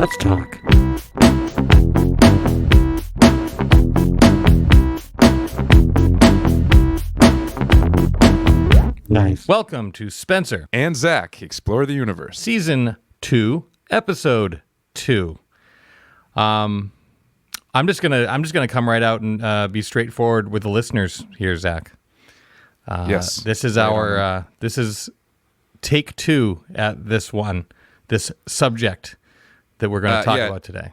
Let's talk. Nice. Welcome to Spencer and Zach Explore the Universe, Season 2, Episode 2. I'm just gonna come right out and be straightforward with the listeners here, Zach. Yes. This is this is take 2 at this subject that we're going to talk about today.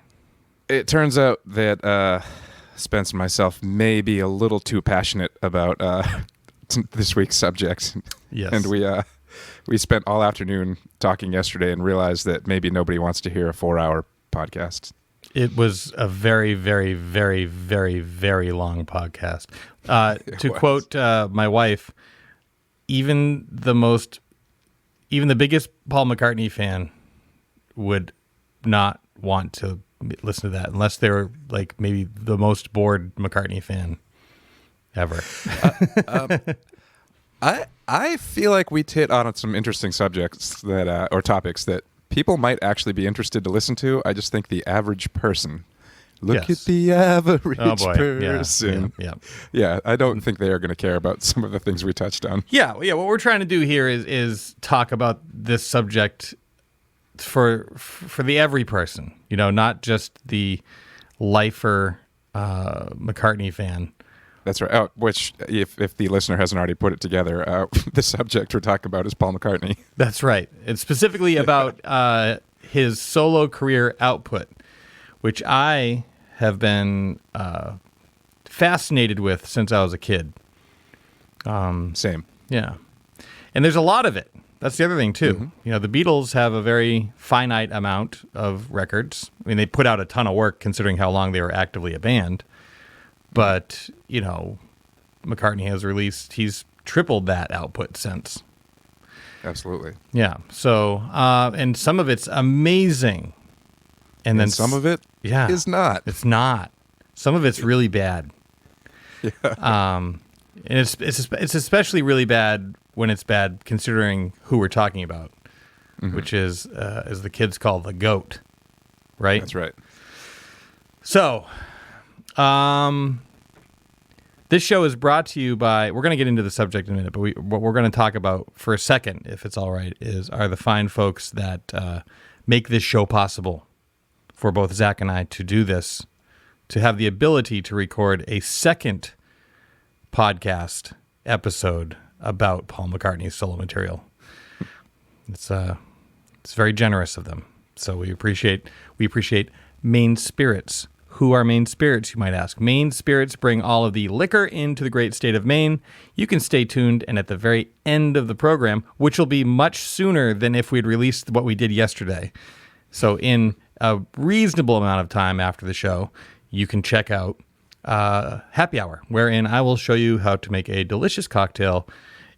It turns out that Spence and myself may be a little too passionate about this week's subject. Yes. And we spent all afternoon talking yesterday and realized that maybe nobody wants to hear a 4-hour podcast. It was a very, very, very, very, very long podcast. To quote my wife, even the biggest Paul McCartney fan would not want to listen to that unless they were like maybe the most bored McCartney fan ever. I feel like we hit on some interesting subjects that or topics that people might actually be interested to listen to. I just think the average person. Look at the average person. Yeah, I don't think they are going to care about some of the things we touched on. Yeah. What we're trying to do here is talk about this subject for the every person. You know, not just the lifer McCartney fan. That's right. Oh, which, if the listener hasn't already put it together, the subject we're talking about is Paul McCartney. That's right. It's specifically about his solo career output, which I have been fascinated with since I was a kid. Same. Yeah. And there's a lot of it. That's the other thing, too. Mm-hmm. You know, the Beatles have a very finite amount of records. I mean, they put out a ton of work considering how long they were actively a band. But, you know, McCartney he's tripled that output since. Absolutely. Yeah. So, and some of it's amazing. And then some of it is not. It's not. Some of it's really bad. Yeah. And it's especially really bad when it's bad considering who we're talking about, which is, as the kids call, the GOAT, right? That's right. So, this show is brought to you by, we're going to get into the subject in a minute, but what we're going to talk about for a second, if it's all right, are the fine folks that make this show possible for both Zach and I to do this, to have the ability to record a second podcast episode about Paul McCartney's solo material. It's very generous of them. So we appreciate Maine Spirits. Who are Maine Spirits, you might ask? Maine Spirits bring all of the liquor into the great state of Maine. You can stay tuned, and at the very end of the program, which will be much sooner than if we'd released what we did yesterday. So in a reasonable amount of time after the show, you can check out Happy Hour, wherein I will show you how to make a delicious cocktail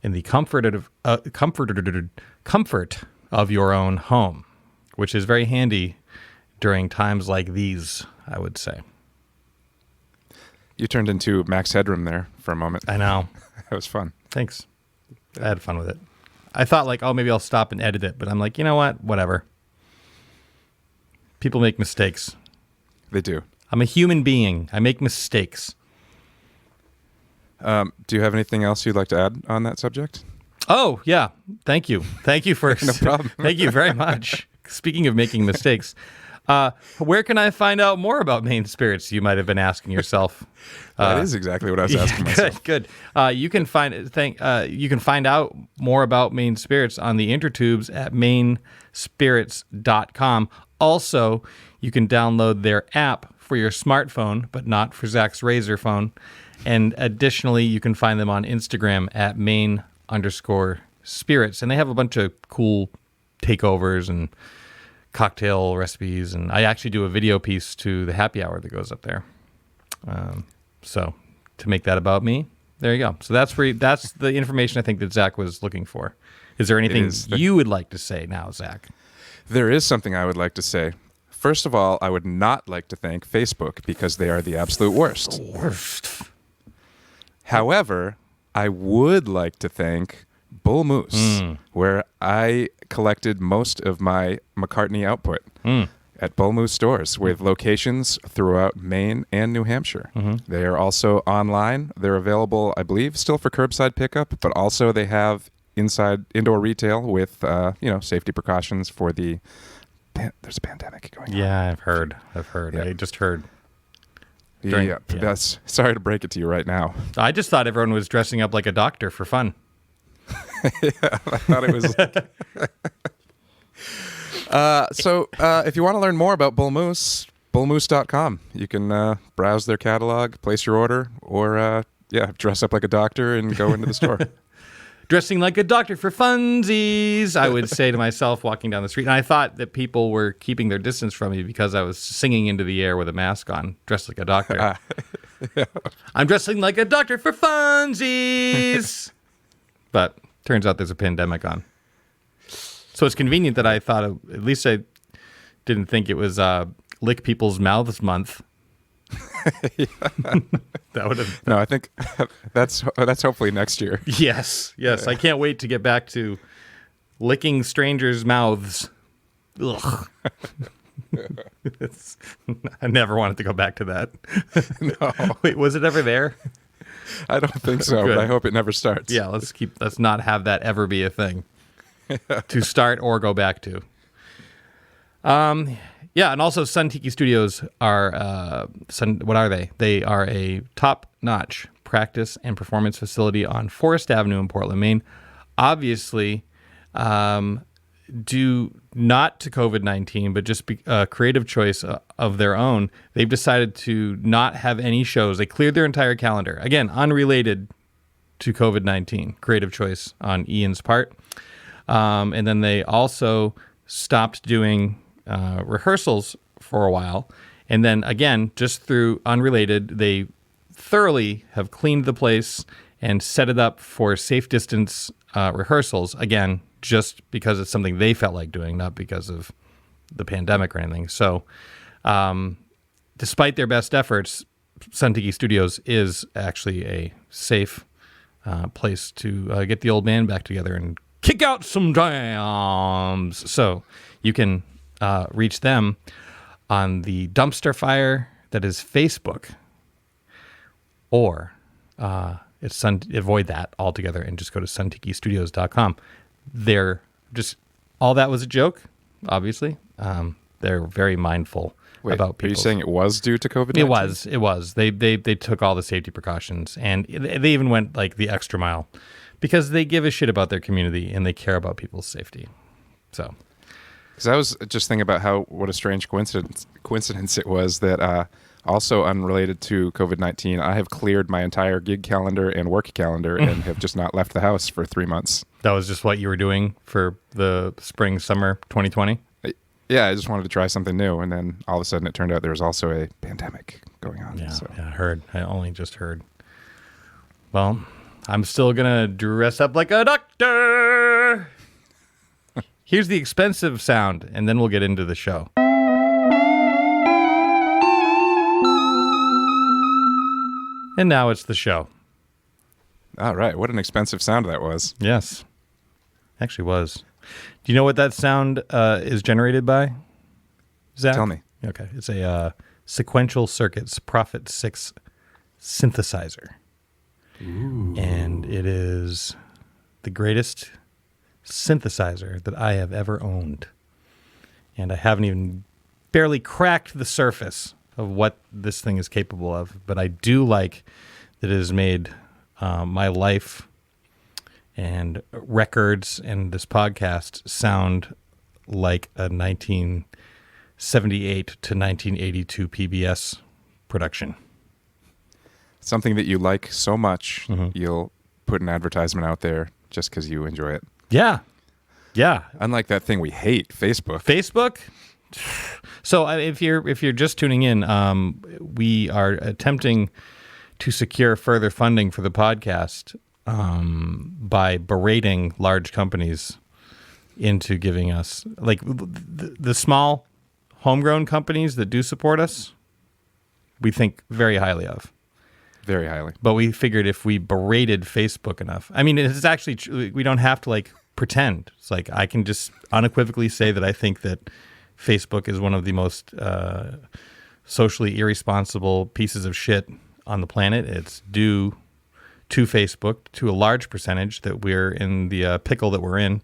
in the comfort of your own home, which is very handy during times like these, I would say. You turned into Max Headroom there for a moment. I know. That was fun. Thanks. I had fun with it. I thought maybe I'll stop and edit it, but I'm like, you know what? Whatever. People make mistakes. They do. I'm a human being. I make mistakes. Do you have anything else you'd like to add on that subject? Oh, yeah. Thank you. Thank you for... No problem. Thank you very much. Speaking of making mistakes, where can I find out more about Maine Spirits? You might have been asking yourself. That is exactly what I was asking myself. Good. You can find out more about Maine Spirits on the intertubes at mainspirits.com. Also, you can download their app for your smartphone, but not for Zach's Razr phone. And additionally, you can find them on Instagram at main_spirits. And they have a bunch of cool takeovers and cocktail recipes. And I actually do a video piece to the Happy Hour that goes up there. So to make that about me, there you go. So that's the information I think that Zach was looking for. Is there anything you would like to say now, Zach? There is something I would like to say. First of all, I would not like to thank Facebook because they are the absolute worst. The worst. However, I would like to thank Bull Moose, where I collected most of my McCartney output. at Bull Moose stores with locations throughout Maine and New Hampshire. They are also online. They're available, I believe, still for curbside pickup, but also they have indoor retail with safety precautions for there's a pandemic going on. Yeah, I've heard. Yeah. I just heard. That's sorry to break it to you right now. I just thought everyone was dressing up like a doctor for fun. Yeah, I thought it was. So if you want to learn more about Bull Moose, bullmoose.com. You can browse their catalog, place your order, or dress up like a doctor and go into the store. Dressing like a doctor for funsies, I would say to myself walking down the street. And I thought that people were keeping their distance from me because I was singing into the air with a mask on, dressed like a doctor. Yeah. I'm dressing like a doctor for funsies. But turns out there's a pandemic on. So it's convenient that I thought, at least I didn't think it was Lick People's Mouths Month. That would have. No, I think that's hopefully next year. Yes. I can't wait to get back to licking strangers' mouths. Ugh. I never wanted to go back to that. No. Wait, was it ever there? I don't think so, but I hope it never starts. Yeah, let's not have that ever be a thing to start or go back to. Yeah, and also Sun Tiki Studios are, what are they? They are a top-notch practice and performance facility on Forest Avenue in Portland, Maine. Obviously, due not to COVID-19, but just a creative choice of their own, they've decided to not have any shows. They cleared their entire calendar. Again, unrelated to COVID-19, creative choice on Ian's part. And then they also stopped doing rehearsals for a while. And then again, just through unrelated, they thoroughly have cleaned the place and set it up for safe distance rehearsals. Again, just because it's something they felt like doing, not because of the pandemic or anything. So despite their best efforts, Sun Tiki Studios is actually a safe place to get the old band back together and kick out some jams. So you can reach them on the dumpster fire that is Facebook, or avoid that altogether and just go to suntikistudios.com. They're just, all that was a joke, obviously. They're very mindful about people. Are you saying it was due to COVID-19? It was. They took all the safety precautions, and they even went like the extra mile because they give a shit about their community and they care about people's safety. So, because I was just thinking about what a strange coincidence it was that also unrelated to COVID-19, I have cleared my entire gig calendar and work calendar and have just not left the house for 3 months. That was just what you were doing for the spring, summer 2020? Yeah, I just wanted to try something new, and then all of a sudden it turned out there was also a pandemic going on. Yeah, I heard. I only just heard. Well, I'm still going to dress up like a doctor. Here's the expensive sound, and then we'll get into the show. And now it's the show. All right. What an expensive sound that was. Yes. Actually was. Do you know what that sound is generated by, Zach? Tell me. Okay. It's a Sequential Circuits Prophet 6 synthesizer. Ooh. And it is the greatest synthesizer that I have ever owned. And I haven't even barely cracked the surface of what this thing is capable of. But I do like that it has made my life and records and this podcast sound like a 1978 to 1982 PBS production. Something that you like so much, you'll put an advertisement out there just because you enjoy it. Yeah. Yeah. Unlike that thing we hate, Facebook. Facebook? So if you're just tuning in, we are attempting to secure further funding for the podcast by berating large companies into giving us, like the small homegrown companies that do support us, we think very highly of. Very highly. But we figured if we berated Facebook enough, I mean, it's actually, we don't have to like pretend. It's like I can just unequivocally say that I think that Facebook is one of the most socially irresponsible pieces of shit on the planet. It's due to Facebook, to a large percentage, that we're in the pickle that we're in.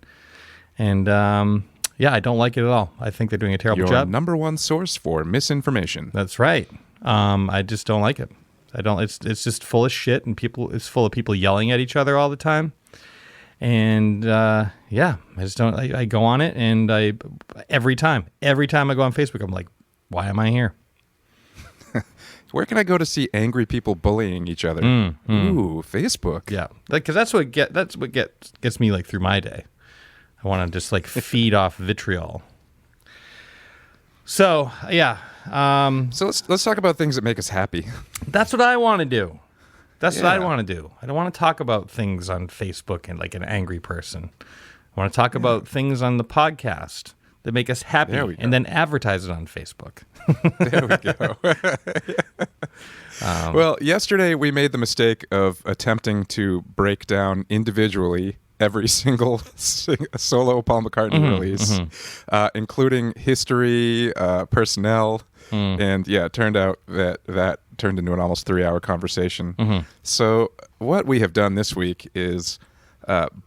And I don't like it at all. I think they're doing a terrible job. Your number one source for misinformation. That's right. I just don't like it. It's just full of shit, and it's full of people yelling at each other all the time. And I just don't. I go on it, and every time I go on Facebook, I'm like, why am I here? Where can I go to see angry people bullying each other? Ooh, Facebook. Yeah, because that's what gets me like through my day. I want to just like feed off vitriol. So yeah. So let's talk about things that make us happy. That's what I want to do. What I want to do. I don't want to talk about things on Facebook and like an angry person. I want to talk about things on the podcast that make us happy, and then advertise it on Facebook. There we go. Well, yesterday we made the mistake of attempting to break down individually every single solo Paul McCartney release, including history, personnel, and it turned out that turned into an almost 3-hour conversation. So what we have done this week is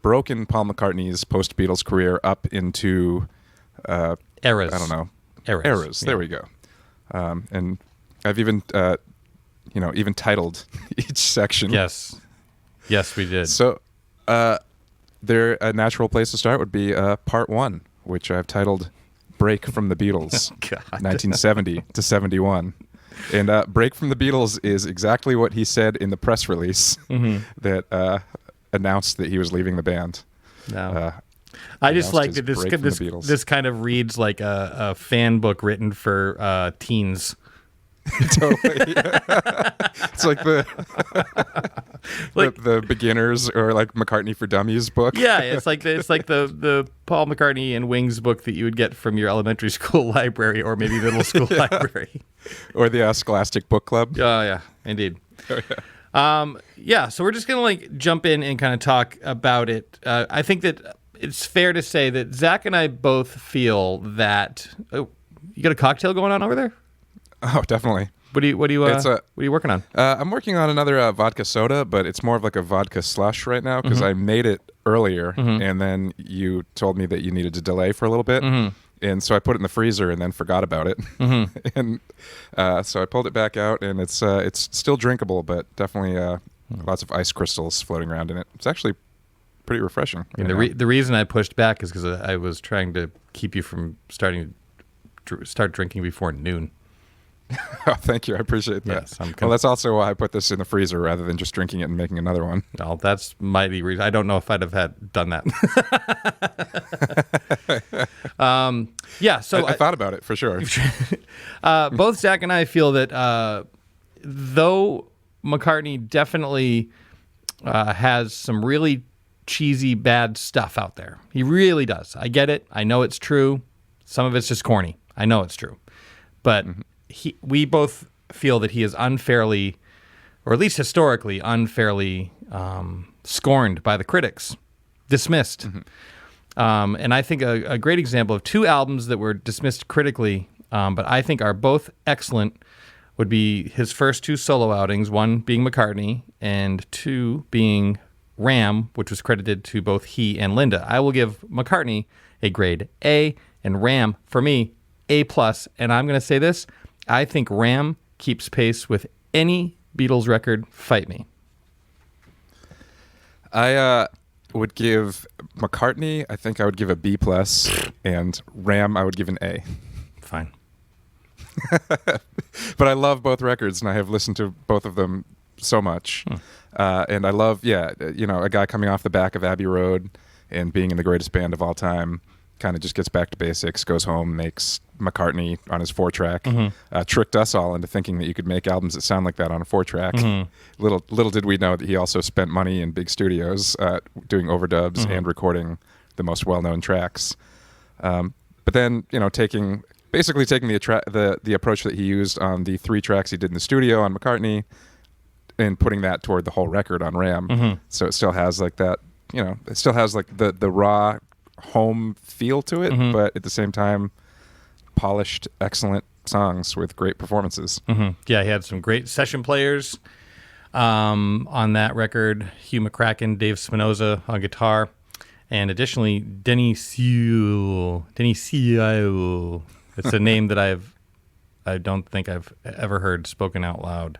broken Paul McCartney's post-Beatles career up into eras. I don't know. Eras. There we go. And I've even even titled each section. Yes, we did. So a natural place to start would be part 1, which I've titled "Break from the Beatles," 1970 to 71. And "Break from the Beatles" is exactly what he said in the press release that announced that he was leaving the band. No. I just like that this kind of reads like a fan book written for teens. Totally. It's like the beginners or like McCartney for Dummies book. Yeah, it's like the Paul McCartney and Wings book that you would get from your elementary school library or maybe middle school library, or the Scholastic Book Club. Oh yeah, indeed. Oh, yeah. So we're just gonna like jump in and kind of talk about it. I think that it's fair to say that Zach and I both feel that. Oh, you got a cocktail going on over there? Oh, definitely. What are you working on? I'm working on another vodka soda, but it's more of like a vodka slush right now because I made it earlier, and then you told me that you needed to delay for a little bit, and so I put it in the freezer and then forgot about it, and so I pulled it back out, and it's still drinkable, but definitely lots of ice crystals floating around in it. It's actually pretty refreshing. The reason I pushed back is because I was trying to keep you from start drinking before noon. Oh, thank you. I appreciate that. Yes, well, that's also why I put this in the freezer rather than just drinking it and making another one. Well, that's mighty reason. I don't know if I'd have done that. So I thought about it for sure. Both Zach and I feel that though McCartney definitely has some really cheesy, bad stuff out there. He really does. I get it. I know it's true. Some of it's just corny. I know it's true. But we both feel that he is unfairly, or at least historically, unfairly scorned by the critics, dismissed. And I think a great example of 2 albums that were dismissed critically, but I think are both excellent, would be his first 2 solo outings, one being McCartney and 2 being Ram, which was credited to both he and Linda. I will give McCartney a grade A, and Ram, for me, A+. And I'm going to say this. I think Ram keeps pace with any Beatles record. Fight me. I would give McCartney, I think I would give a B+, and Ram, I would give an A. Fine. But I love both records, and I have listened to both of them so much. And I love, a guy coming off the back of Abbey Road and being in the greatest band of all time, kind of just gets back to basics, goes home, makes McCartney on his 4-track, tricked us all into thinking that you could make albums that sound like that on a 4-track. Little did we know that he also spent money in big studios doing overdubs and recording the most well-known tracks. But then, taking the approach that he used on the 3 tracks he did in the studio on McCartney and putting that toward the whole record on Ram. So it still has like that, it still has like the raw home feel to it, but at the same time polished, excellent songs with great performances. Mm-hmm. Yeah, he had some great session players on that record. Hugh McCracken, Dave Spinoza on guitar, and additionally Denny Sewell. It's a name that I don't think I've ever heard spoken out loud.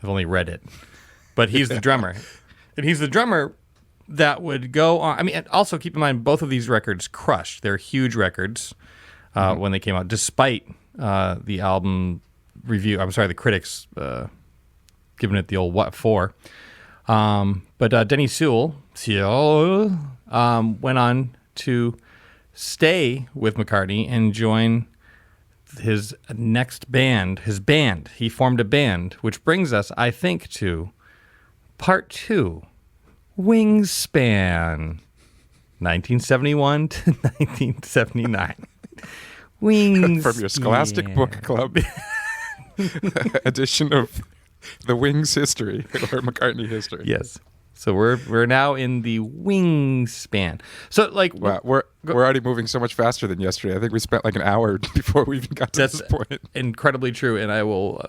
I've only read it. But he's the drummer. And he's the drummer that would go on. I mean, and also keep in mind, both of these records crushed. They're huge records when they came out, despite the album review. I'm sorry, the critics giving it the old what for. But Denny Sewell went on to stay with McCartney and join his next band, his band. He formed a band, which brings us, I think, to part 2, Wingspan, 1971 to 1979. Wingspan. From your Scholastic Book Club edition of the Wings history, or McCartney history. Yes. So we're now in the Wingspan. So like wow, we're already moving so much faster than yesterday. I think we spent like an hour before we even got to this point. Incredibly true, and I will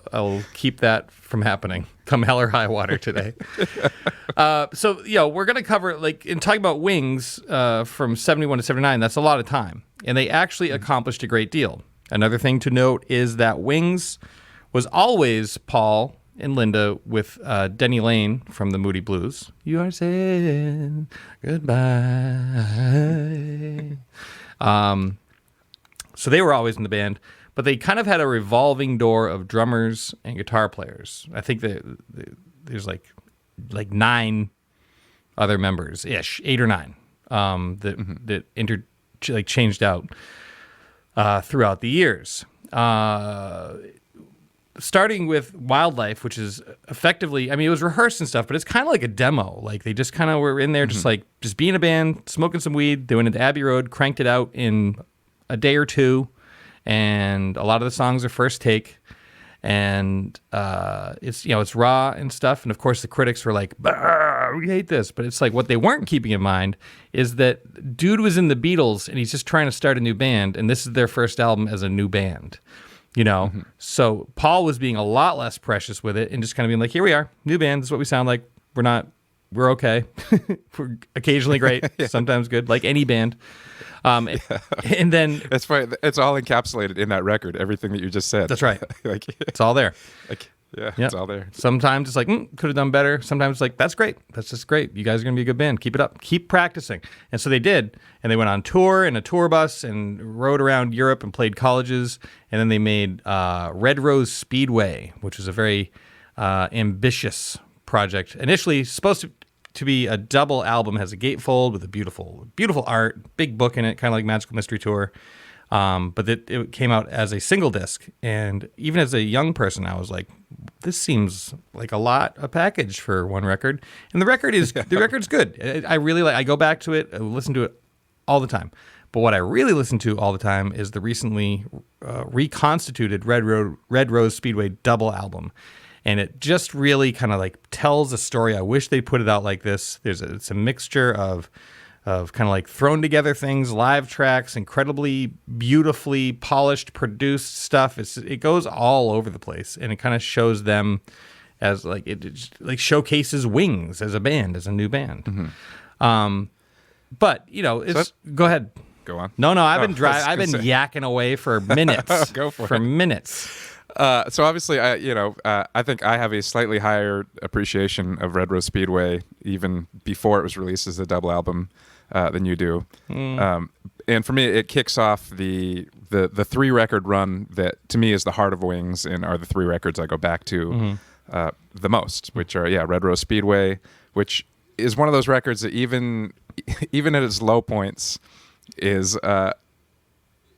keep that from happening come hell or high water today. So we're gonna cover, like, in talking about Wings from 71 to 79. That's a lot of time, and they actually accomplished a great deal. Another thing to note is that Wings was always Paul and Linda with Denny Lane from the Moody Blues. You are saying goodbye. So they were always in the band, but they kind of had a revolving door of drummers and guitar players. I think that there's like 9 other members ish, 8 or 9 that changed out throughout the years. Starting with Wildlife, which is effectively, I mean, it was rehearsed and stuff, but it's kind of like a demo. Like, they just kind of were in there just being a band, smoking some weed. They went into Abbey Road, cranked it out in a day or two, and a lot of the songs are first take. And it's raw and stuff. And of course, the critics were like, "Bah, we hate this." But it's like, what they weren't keeping in mind is that dude was in the Beatles, and he's just trying to start a new band, and this is their first album as a new band. So Paul was being a lot less precious with it and just kind of being like, here we are, new band, this is what we sound like. We're okay. We're occasionally great, sometimes good, like any band. And then that's fine. It's all encapsulated in that record, everything that you just said. That's right. It's all there. It's all there. Sometimes it's like, could have done better. Sometimes it's like, that's great. That's just great. You guys are going to be a good band. Keep it up. Keep practicing. And so they did. And they went on tour in a tour bus and rode around Europe and played colleges. And then they made Red Rose Speedway, which was a very ambitious project. Initially supposed to be a double album, has a gatefold with a beautiful, beautiful art, big book in it, kind of like Magical Mystery Tour. But it came out as a single disc, and even as a young person, I was like, "This seems like a package for one record." And the record's good. I really like. I go back to it, I listen to it all the time. But what I really listen to all the time is the recently reconstituted Red Rose Speedway double album, and it just really kind of like tells a story. I wish they put it out like this. It's a mixture of kind of like thrown together things, live tracks, incredibly beautifully polished, produced stuff. It goes all over the place, and it kind of shows them as like it like showcases Wings as a band, as a new band. Mm-hmm. But go ahead. Go on. No, I've been yakking away for minutes. Go for it. For minutes. So obviously, I think I have a slightly higher appreciation of Red Rose Speedway even before it was released as a double album than you do. And for me, it kicks off the 3-record run that to me is the heart of Wings, and are the 3 records I go back to the most, which are Red Rose Speedway, which is one of those records that even at its low points is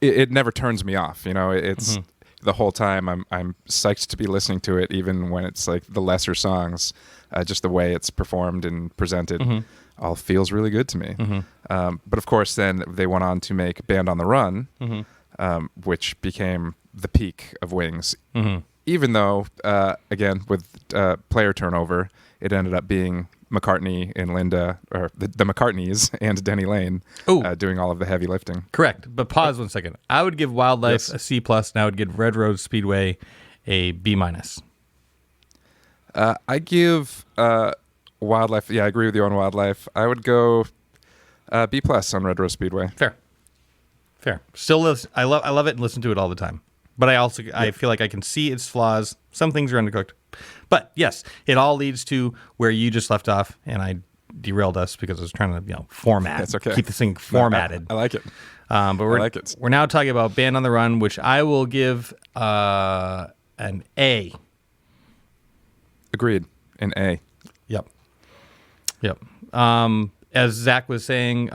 it never turns me off. It's the whole time I'm psyched to be listening to it, even when it's like the lesser songs. Just the way it's performed and presented all feels really good to me. But of course, then they went on to make Band on the Run, which became the peak of Wings. Even though, again, with player turnover, it ended up being McCartney and Linda, or the McCartneys and Denny Lane doing all of the heavy lifting. Correct. But pause 1 second. I would give Wildlife a C+, and I would give Red Road Speedway a B-. I give Wildlife. Yeah, I agree with you on Wildlife. I would go B+ on Red Rose Speedway. Fair. Still, I love it and listen to it all the time. But I feel like I can see its flaws. Some things are undercooked. But yes, it all leads to where you just left off, and I derailed us because I was trying to format. That's okay. Keep this thing formatted. I like it. But we're now talking about Band on the Run, which I will give an A. Agreed. An A. Yep. As Zach was saying,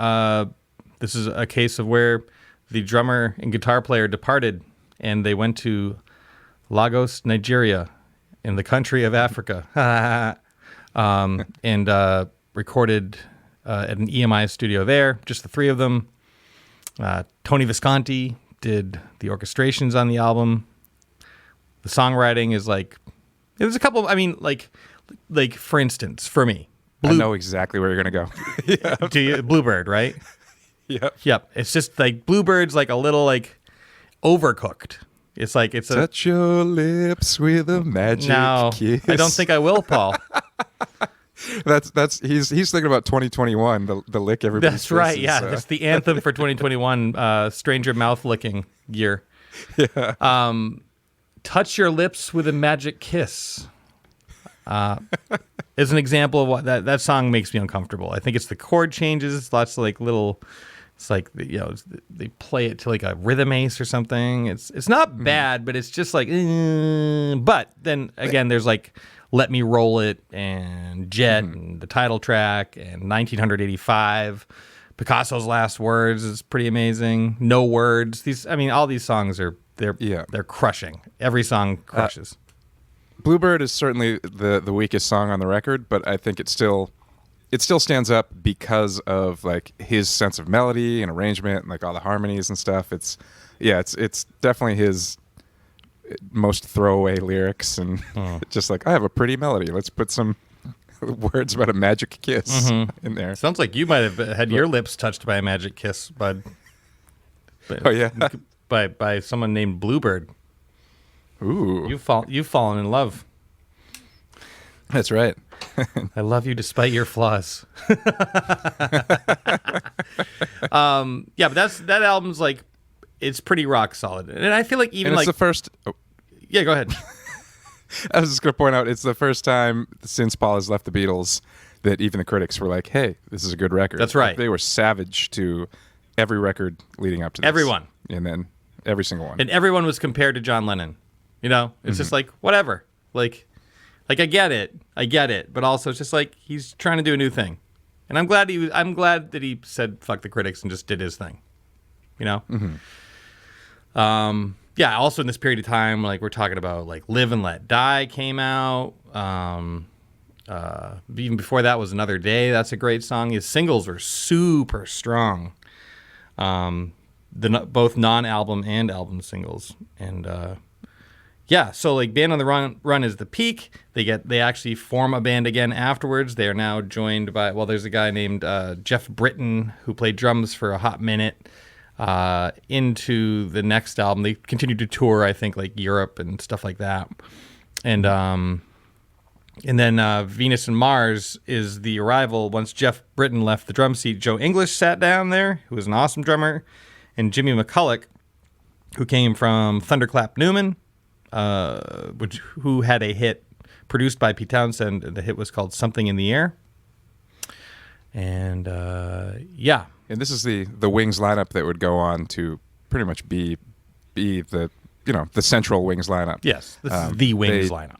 this is a case of where the drummer and guitar player departed, and they went to Lagos, Nigeria, in the country of Africa, and recorded at an EMI studio there, just the three of them. Tony Visconti did the orchestrations on the album. The songwriting is there's a couple, for instance, for me. I know exactly where you're going to go. Yeah. Do you? Bluebird, right? Yep. It's just Bluebird's a little overcooked. It's touch your lips with a magic kiss. I don't think I will, Paul. He's thinking about 2021, the lick everybody. That's right. Yeah, that's the anthem for 2021. Stranger mouth licking year. Yeah. Touch your lips with a magic kiss. Is an example of what that song makes me uncomfortable. I think it's the chord changes. It's lots of little. It's they play it to a rhythm ace or something. It's not bad, but it's just But then again, there's Let Me Roll It and Jet and the title track and 1985. Picasso's Last Words is pretty amazing. No Words. All these songs they're crushing. Every song crushes. Bluebird is certainly the weakest song on the record, but I think it still stands up because of his sense of melody and arrangement and all the harmonies and stuff. It's definitely his most throwaway lyrics and just I have a pretty melody. Let's put some words about a magic kiss in there. Sounds like you might have had your lips touched by a magic kiss, bud. Oh yeah, by someone named Bluebird. Ooh, you've fallen in love. That's right. I love you despite your flaws. But that album's it's pretty rock solid, and I feel even it's the first. Oh. Yeah, go ahead. I was just going to point out it's the first time since Paul has left the Beatles that even the critics were like, "Hey, this is a good record." That's right. They were savage to every record leading up to this. Everyone, and then every single one, and everyone was compared to John Lennon. It's just whatever. I get it, but also it's just he's trying to do a new thing, and I'm glad that he said fuck the critics and just did his thing, Yeah. Also in this period of time, we're talking about Live and Let Die came out. Even before that was Another Day. That's a great song. His singles were super strong. Both non-album and album singles, and. So Band on the Run is the peak. They actually form a band again afterwards. They are now joined by there's a guy named Jeff Britton who played drums for a hot minute into the next album. They continued to tour, I think, Europe and stuff like that. And then Venus and Mars is the arrival. Once Jeff Britton left the drum seat, Joe English sat down there, who was an awesome drummer, and Jimmy McCulloch, who came from Thunderclap Newman. Who had a hit produced by Pete Townsend. The hit was called Something in the Air. And And this is the Wings lineup that would go on to pretty much be the central Wings lineup. Yes, this is the Wings lineup.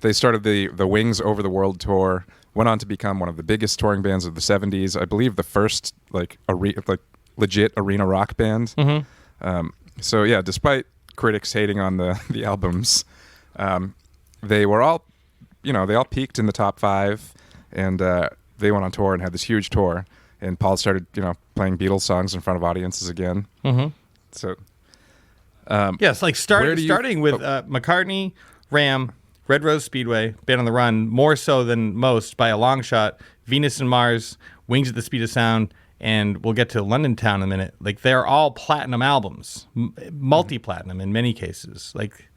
They started the Wings Over the World tour, went on to become one of the biggest touring bands of the 70s. I believe the first legit arena rock band. So yeah, despite critics hating on the albums, they were all, they all peaked in the top 5, and they went on tour and had this huge tour. And Paul started, playing Beatles songs in front of audiences again. So, yes, starting with McCartney, Ram, Red Rose Speedway, Band on the Run, more so than most by a long shot, Venus and Mars, Wings at the Speed of Sound, and we'll get to London Town in a minute. Like, they're all platinum albums, multi-platinum in many cases. Like,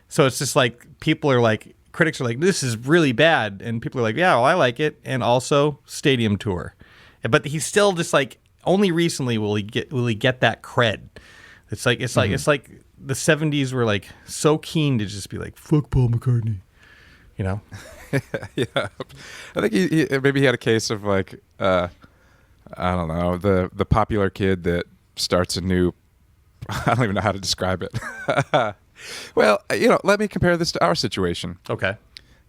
so it's just like people are like, critics are like, this is really bad, and people are like, yeah, well, I like it, and also stadium tour. But he's still just like, only recently will he get that cred. It's like the 70s were like so keen to just be like, fuck Paul McCartney, you know? Yeah, I think he maybe he had a case of like I don't know, the popular kid that starts a new. I don't even know how to describe it. Well, let me compare this to our situation. Okay.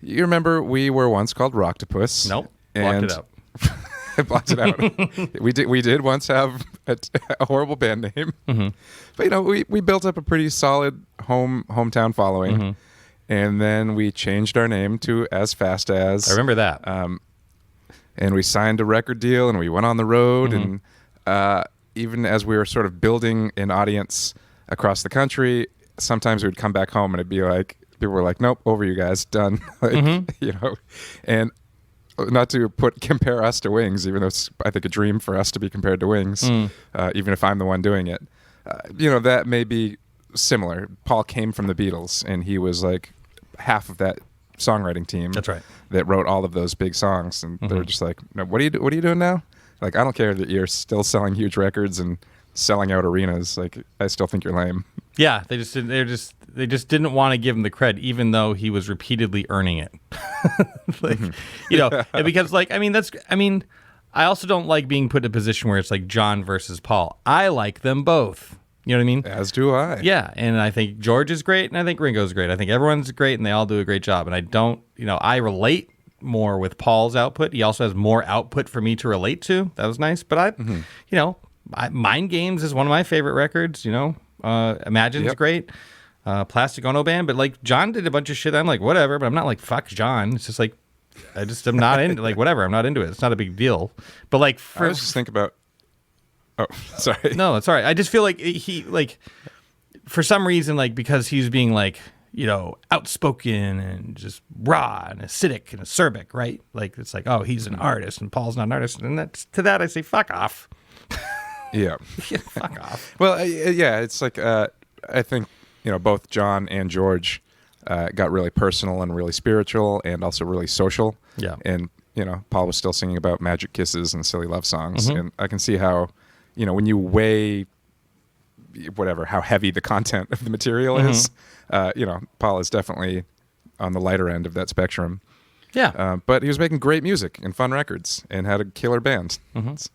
You remember we were once called Rocktopus. Nope. Blocked it out. Blocked it out. We did once have a horrible band name, but we built up a pretty solid hometown following, and then we changed our name to As Fast As. I remember that. And we signed a record deal, and we went on the road, and even as we were sort of building an audience across the country, sometimes we'd come back home and it'd be like, people were like, nope, over you guys, done. And not to compare us to Wings, even though it's, I think, a dream for us to be compared to Wings, even if I'm the one doing it. That may be similar. Paul came from the Beatles, and he was like half of that songwriting team. That's right. That wrote all of those big songs, and they were just like, no, what are you doing now? Like, I don't care that you're still selling huge records and selling out arenas. Like, I still think you're lame. Yeah, they just didn't want to give him the cred, even though he was repeatedly earning it. And because I also don't like being put in a position where it's like John versus Paul. I like them both. You know what I mean? As do I. Yeah, and I think George is great, and I think Ringo's great. I think everyone's great, and they all do a great job. And I don't, I relate more with Paul's output. He also has more output for me to relate to. That was nice. But Mind Games is one of my favorite records. Imagine's great. Plastic Ono Band, but like John did a bunch of shit. I'm like, whatever, but I'm not like, fuck John. It's just like, I'm not into like whatever. I'm not into it. It's not a big deal. But like, I was just thinking about. Oh, sorry. No, it's all right. I just feel like he like, for some reason, like because he's being like, outspoken and just raw and acidic and acerbic, right? Like it's like, oh, he's an artist and Paul's not an artist, and to that I say, fuck off. Yeah. Fuck off. Well, yeah, it's like I think both John and George got really personal and really spiritual and also really social. Yeah. And Paul was still singing about magic kisses and silly love songs, and I can see how when you weigh how heavy the content of the material is, Paul is definitely on the lighter end of that spectrum. Yeah. But he was making great music and fun records and had a killer band. So.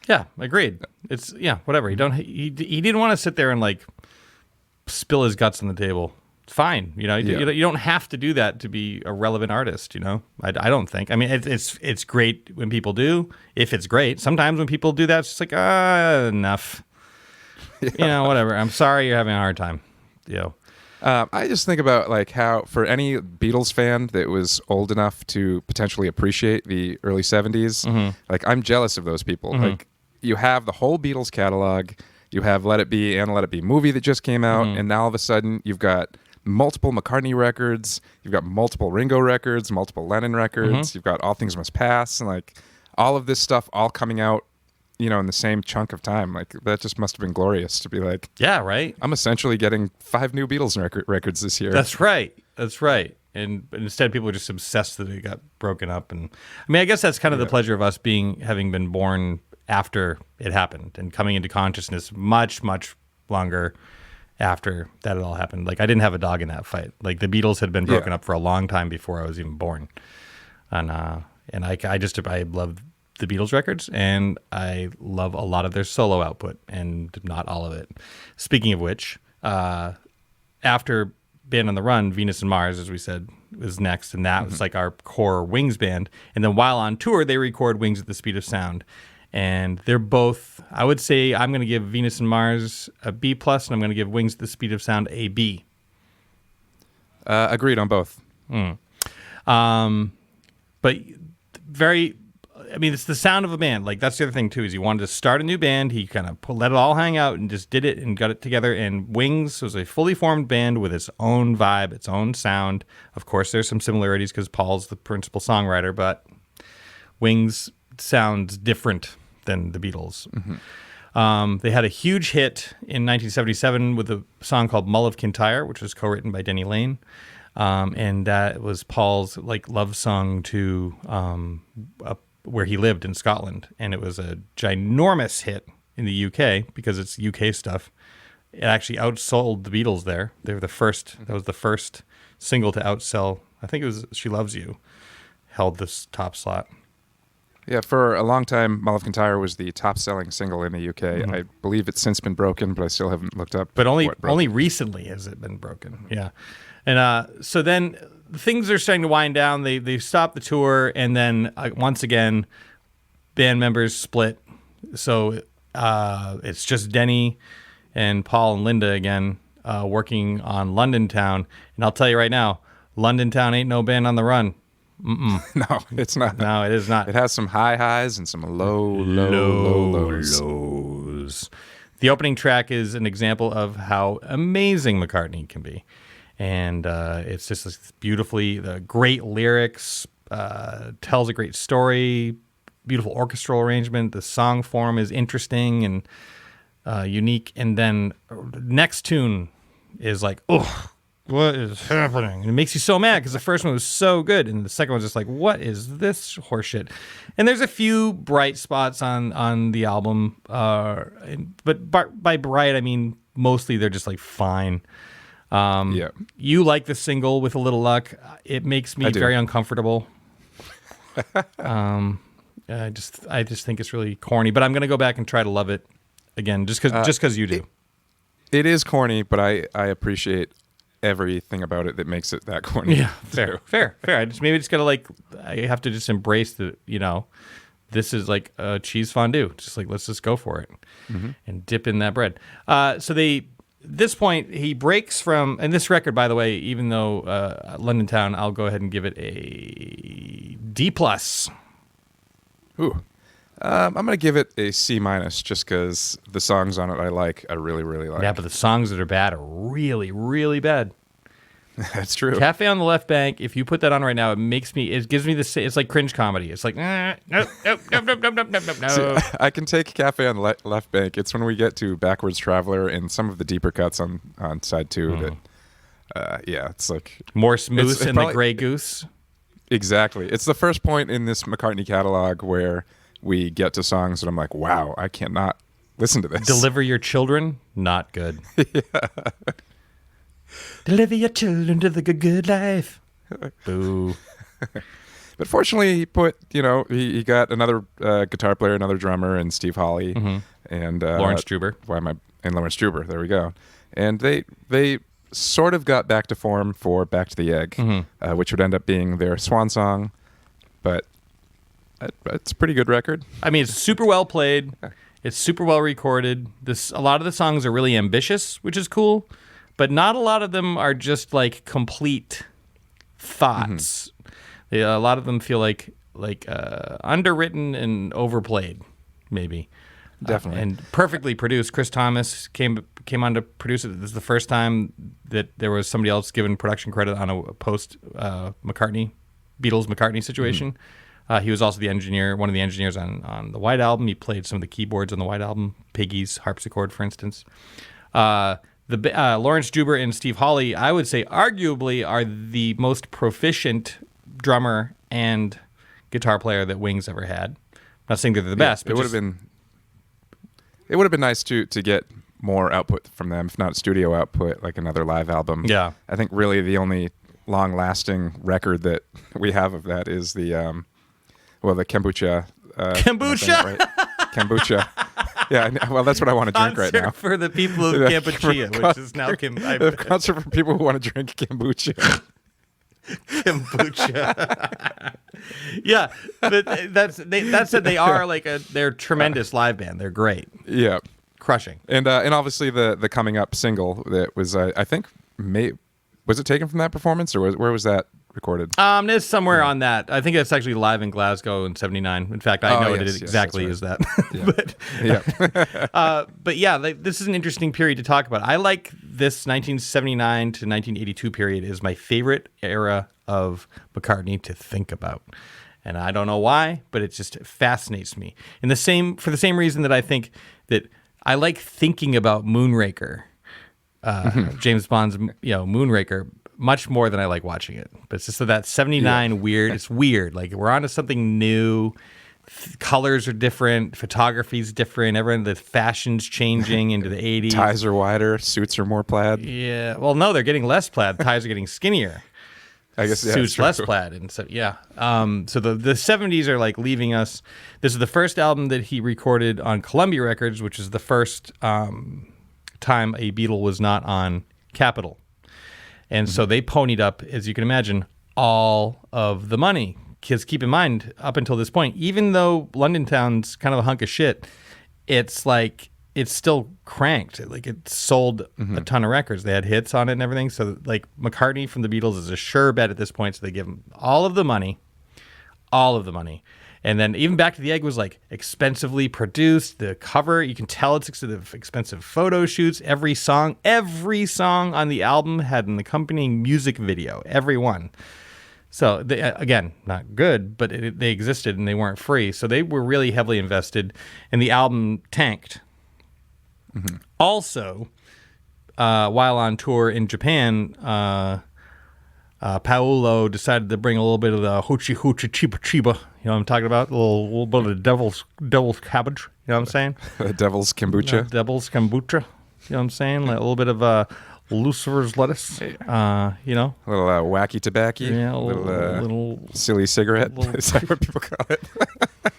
Yeah, agreed. It's whatever. He didn't want to sit there and like spill his guts on the table. It's fine. You don't have to do that to be a relevant artist. I don't think. I mean, it's great when people do. If it's great, sometimes when people do that, it's just like enough. Yeah. Whatever. I'm sorry you're having a hard time. I just think about like how for any Beatles fan that was old enough to potentially appreciate the early 70s, like I'm jealous of those people. Like you have the whole Beatles catalog, you have Let It Be and Let It Be movie that just came out, and now all of a sudden you've got multiple McCartney records, you've got multiple Ringo records, multiple Lennon records, you've got All Things Must Pass, and like all of this stuff all coming out in the same chunk of time. Like that just must have been glorious to be like, yeah, right. I'm essentially getting 5 new Beatles records this year. That's right. And instead people are just obsessed that it got broken up. And I mean, I guess that's kind of the pleasure of us having been born after it happened and coming into consciousness much, much longer after that it all happened. Like I didn't have a dog in that fight. Like the Beatles had been broken up for a long time before I was even born. And I love the Beatles records, and I love a lot of their solo output, and not all of it. Speaking of which, after Band on the Run, Venus and Mars, as we said, was next, and that was like our core Wings band. And then while on tour, they record Wings at the Speed of Sound. And they're both, I would say, I'm going to give Venus and Mars a B+, and I'm going to give Wings at the Speed of Sound a B. Agreed on both. But very I mean, it's the sound of a band. Like, that's the other thing, too, is he wanted to start a new band. He kind of let it all hang out and just did it and got it together. And Wings was a fully formed band with its own vibe, its own sound. Of course, there's some similarities because Paul's the principal songwriter, but Wings sounds different than the Beatles. They had a huge hit in 1977 with a song called Mull of Kintyre, which was co-written by Denny Lane. And that was Paul's like love song to where he lived in Scotland. And it was a ginormous hit in the UK because it's UK stuff. It actually outsold the Beatles there. They were the first. That was the first single to outsell. I think it was She Loves You. Held this top slot. Yeah, for a long time, Mull of Kintyre was the top-selling single in the UK. I believe it's since been broken, but I still haven't looked up. But only recently has it been broken. Yeah, and so then things are starting to wind down. They stop the tour, and then once again, band members split. So it's just Denny and Paul and Linda again working on London Town. And I'll tell you right now, London Town ain't no band on the run. No, it's not. No, it is not. It has some high highs and some low lows. The opening track is an example of how amazing McCartney can be. And it's just this beautifully, great lyrics, tells a great story, beautiful orchestral arrangement. The song form is interesting and unique. And then next tune is like, oh, what is happening? And it makes you so mad because the first one was so good, and the second one's just like, what is this horseshit? And there's a few bright spots on the album, but by bright I mean mostly they're just like fine. You like the single With a Little Luck? It makes me very uncomfortable. I just think it's really corny, but I'm gonna go back and try to love it again just because you do. It is corny, but I appreciate everything about it that makes it that corny. Yeah, fair. I just gotta I have to just embrace this is like a cheese fondue. Just like, let's just go for it and dip in that bread. This point he breaks from, and this record, by the way, even though London Town, I'll go ahead and give it a D+. Ooh. I'm going to give it a C- just because the songs on it I really, really like. Yeah, but the songs that are bad are really, really bad. That's true. Cafe on the Left Bank, if you put that on right now, it gives me this, it's like cringe comedy. It's like, nope. See, I can take Cafe on the Left Bank. It's when we get to Backwards Traveler and some of the deeper cuts on side 2 that, it's like... More Smooth and the Grey Goose. Exactly. It's the first point in this McCartney catalog where we get to songs that I'm like, wow, I cannot listen to this. Deliver Your Children, not good. Deliver your children to the good life. Boo. But fortunately, he put, he got another guitar player, another drummer, and Steve Hawley, and Lawrence Juber. And Lawrence Juber. There we go. And they sort of got back to form for Back to the Egg, which would end up being their swan song. But it's a pretty good record. I mean, it's super well played. It's super well recorded. A lot of the songs are really ambitious, which is cool. But not a lot of them are just like complete thoughts. A lot of them feel like underwritten and overplayed, maybe. Definitely. And perfectly produced. Chris Thomas came on to produce it. This is the first time that there was somebody else given production credit on a post Beatles McCartney situation. He was also one of the engineers on the White Album. He played some of the keyboards on the White Album, Piggy's harpsichord, for instance. Lawrence Juber and Steve Hawley, I would say, arguably are the most proficient drummer and guitar player that Wings ever had. I'm not saying they're the best, but it would have been nice to get more output from them, if not studio output, like another live album. Yeah, I think really the only long-lasting record that we have of that is the kombucha. Kombucha, right? Kombucha. Yeah, well, that's what I want to drink right now. For the people of Kampuchea, which is now the concert for people who want to drink kombucha. Kombucha. Yeah, but that said, they are they're a tremendous live band. They're great. Yeah, crushing. And obviously the coming up single that was I think was it taken from that performance or where was that recorded? There's somewhere on that. I think it's actually live in Glasgow in '79. In fact, I know it exactly is that. But yeah, this is an interesting period to talk about. I like this 1979 to 1982 period is my favorite era of McCartney to think about. And I don't know why, but it just fascinates me. And for the same reason that I think that I like thinking about Moonraker, James Bond's Moonraker, much more than I like watching it. But it's just that 79 weird. It's weird. Like we're onto something new. Colors are different. Photography's different. The fashion's changing into the 80s. Ties are wider. Suits are more plaid. Yeah. Well, no, they're getting less plaid. Ties are getting skinnier. I guess suits less plaid, and so so the 70s are like leaving us. This is the first album that he recorded on Columbia Records, which is the first time a Beatle was not on Capitol, and so they ponied up, as you can imagine, all of the money. Because keep in mind, up until this point, even though London Town's kind of a hunk of shit, it's like it's still cranked. Like it sold a ton of records. They had hits on it and everything. So like McCartney from the Beatles is a sure bet at this point. So they give him all of the money. And then even Back to the Egg was like expensively produced. The cover, you can tell it's expensive photo shoots. Every song on the album had an accompanying music video. Every one. So they, again, not good, but they existed and they weren't free. So they were really heavily invested, and the album tanked. Also, while on tour in Japan, Paolo decided to bring a little bit of the hoochie hoochie chiba chiba. You know what I'm talking about? A little bit of the devil's cabbage. You know what I'm saying? The devil's kombucha. Devil's kombucha. You know what I'm saying? Like a little bit of Lucifer's lettuce. You know? A little wacky tobacco. Yeah, a little silly cigarette. Is that what people call it? A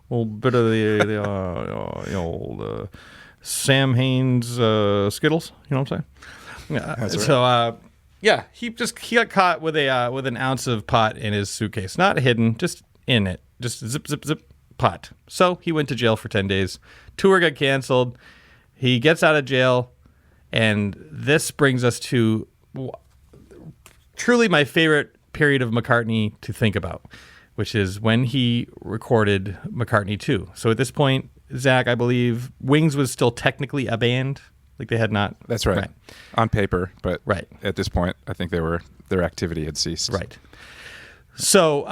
little bit of the Sam Haines Skittles. You know what I'm saying? That's right. So he got caught with an ounce of pot in his suitcase, not hidden, just in it, just zip zip zip pot. So he went to jail for 10 days. Tour got canceled. He gets out of jail, and this brings us to truly my favorite period of McCartney to think about, which is when he recorded McCartney 2. So at this point, Zach, I believe Wings was still technically a band. Like they had not. That's right. On paper, but right. At this point, I think their activity had ceased. Right. So,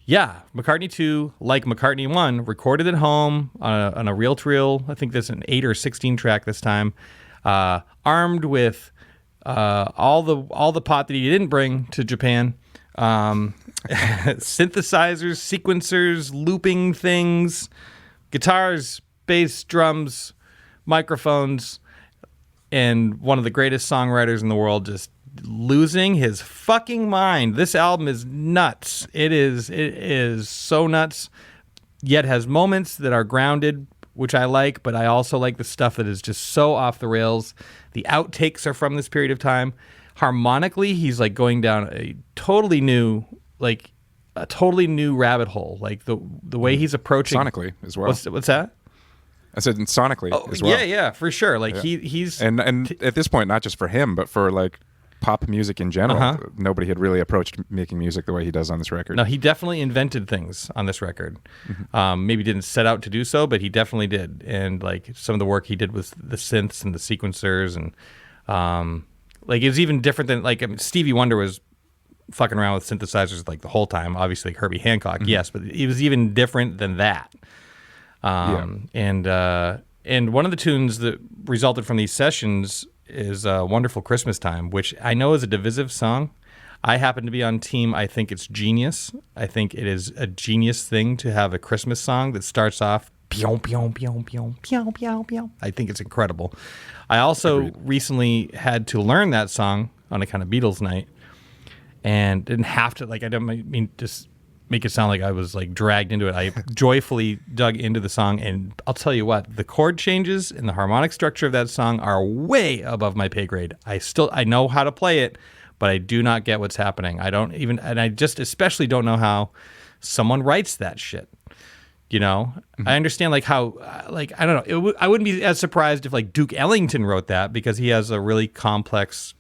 McCartney 2, like McCartney 1, recorded at home on a reel-to-reel. I think there's an 8 or 16 track this time, armed with all the pot that he didn't bring to Japan. Synthesizers, sequencers, looping things, guitars, bass, drums, microphones, and one of the greatest songwriters in the world just losing his fucking mind. This album is nuts. It is so nuts, yet has moments that are grounded, which I like, but I also like the stuff that is just so off the rails. The outtakes are from this period of time. Harmonically, he's like going down a totally new rabbit hole. Like the way he's approaching sonically as well. What's that? I said sonically as well. Yeah, for sure. Like he's and at this point, not just for him, but for like pop music in general, nobody had really approached making music the way he does on this record. No, he definitely invented things on this record. Maybe didn't set out to do so, but he definitely did. And like some of the work he did with the synths and the sequencers, and like it was even different than Stevie Wonder was fucking around with synthesizers like the whole time. Obviously, Herbie Hancock, yes, but it was even different than that. And one of the tunes that resulted from these sessions is Wonderful Christmas Time, which I know is a divisive song. I happen to be on team, I think it's genius. I think it is a genius thing to have a Christmas song that starts off pew, pew, pew, pew, pew, pew, pew. I think it's incredible. I also recently had to learn that song on a kind of Beatles night, and didn't have to, I don't mean just make it sound like I was like dragged into it. I joyfully dug into the song, and I'll tell you what, the chord changes and the harmonic structure of that song are way above my pay grade. I know how to play it, but I do not get what's happening. I just especially don't know how someone writes that shit. You know, I understand how I don't know. I wouldn't be as surprised if Duke Ellington wrote that, because he has a really complex,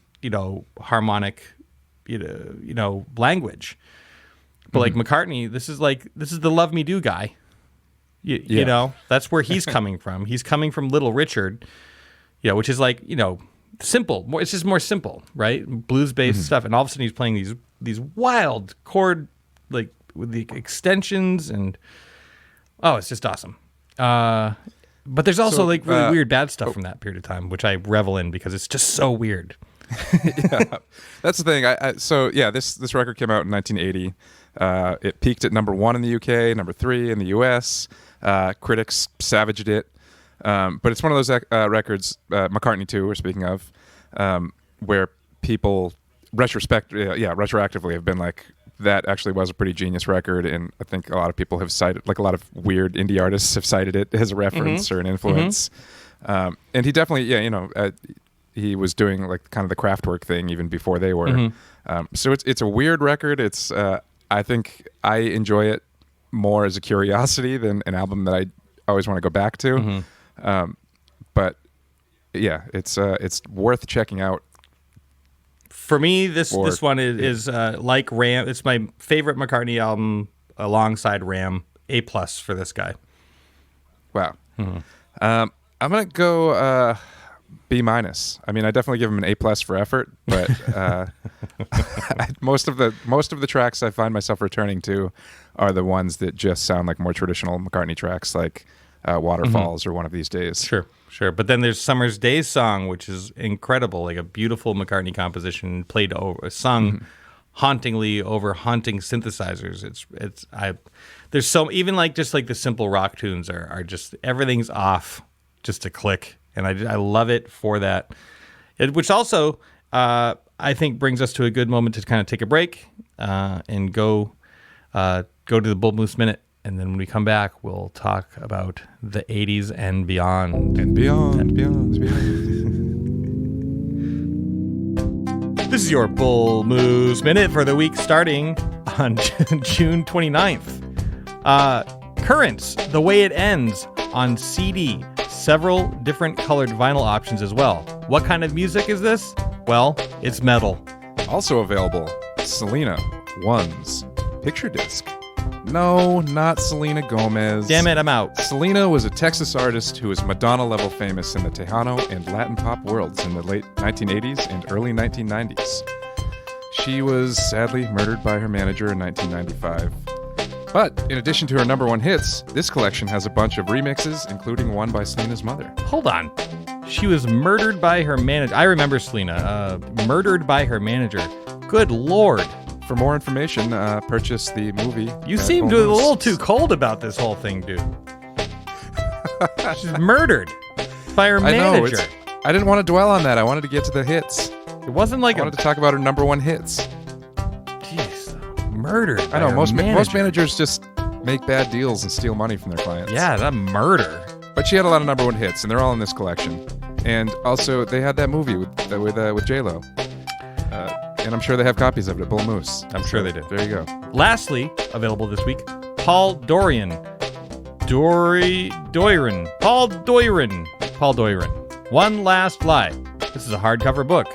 harmonic language. But like McCartney, this is the Love Me Do guy. You know, that's where he's coming from. He's coming from Little Richard, which is like, simple. It's just more simple, right? Blues-based stuff. And all of a sudden he's playing these wild chord, like with the extensions, and it's just awesome. But there's also like really weird bad stuff from that period of time, which I revel in because it's just so weird. Yeah, that's the thing. This record came out in 1980. It peaked at number 1 in the UK, number 3 in the US. Critics savaged it. But it's one of those records, McCartney too, we're speaking of, where people retroactively have been like, that actually was a pretty genius record, and I think a lot of people have cited, like a lot of weird indie artists have cited it as a reference or an influence. And he definitely, he was doing like kind of the Kraftwerk thing even before they were. So it's a weird record. It's I think I enjoy it more as a curiosity than an album that I always want to go back to. But yeah, it's worth checking out. For me, this one is like Ram. It's my favorite McCartney album alongside Ram. A+ for this guy. Wow. I'm gonna go B-. I mean, I definitely give him an A+ for effort, but most of the tracks I find myself returning to are the ones that just sound like more traditional McCartney tracks, like Waterfalls or One of These Days. Sure. But then there's Summer's Days song, which is incredible, like a beautiful McCartney composition sung hauntingly over haunting synthesizers. There's so, even like just like the simple rock tunes are just, everything's off just a click, and I love it for that. Which also I think brings us to a good moment to kind of take a break and go to the Bull Moose Minute. And then when we come back, we'll talk about the 80s and beyond. And beyond. This is your Bull Moose Minute for the week starting on June 29th. Currents, The Way It Ends, on CD. Several different colored vinyl options as well. What kind of music is this? Well, it's metal. Also available, Selena, Ones, Picture Disc. No, not Selena Gomez. Damn it, I'm out. Selena was a Texas artist who was Madonna-level famous in the Tejano and Latin pop worlds in the late 1980s and early 1990s. She was sadly murdered by her manager in 1995. But in addition to her number 1 hits, this collection has a bunch of remixes, including one by Selena's mother. Hold on. She was murdered by her manager. I remember Selena. Murdered by her manager. Good Lord. For more information, purchase the movie. You seem a little too cold about this whole thing, dude. She's murdered by her manager. I didn't want to dwell on that. I wanted to get to the hits. It wasn't like I wanted to talk about her number 1 hits. Jeez, murdered. I know most managers just make bad deals and steal money from their clients. Yeah, that murder. But she had a lot of number 1 hits, and they're all in this collection. And also, they had that movie with J-Lo. And I'm sure they have copies of it at Bull Moose. I'm sure they do. There you go. Lastly, available this week, Paul Doiron. Paul Doiron. One Last Lie. This is a hardcover book.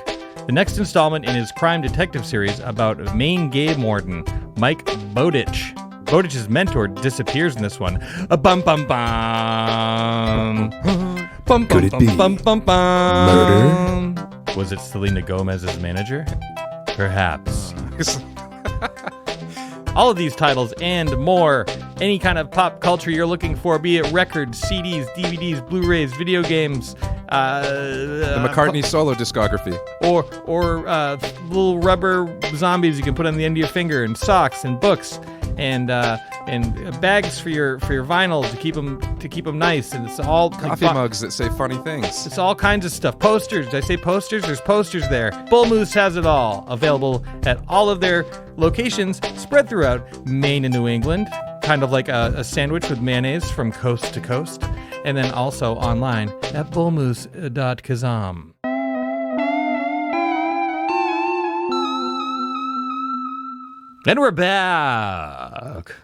The next installment in his crime detective series about Maine game warden Mike Bowditch. Bowditch's mentor disappears in this one. Bum bum bum. Bum Could it be bum bum bum. murder? Was it Selena Gomez's manager? Perhaps. All of these titles and more, any kind of pop culture you're looking for, be it records, CDs, DVDs, Blu-rays, video games, the McCartney solo discography, or little rubber zombies you can put on the end of your finger, and socks and books, and bags for your vinyl to keep them nice, and it's all coffee mugs that say funny things. It's all kinds of stuff. Posters. Did I say posters? There's posters there. Bull Moose has it all. Available at all of their locations spread throughout Maine and New England. Kind of like a sandwich with mayonnaise from coast to coast. And then also online at bullmoose.kazam. And we're back.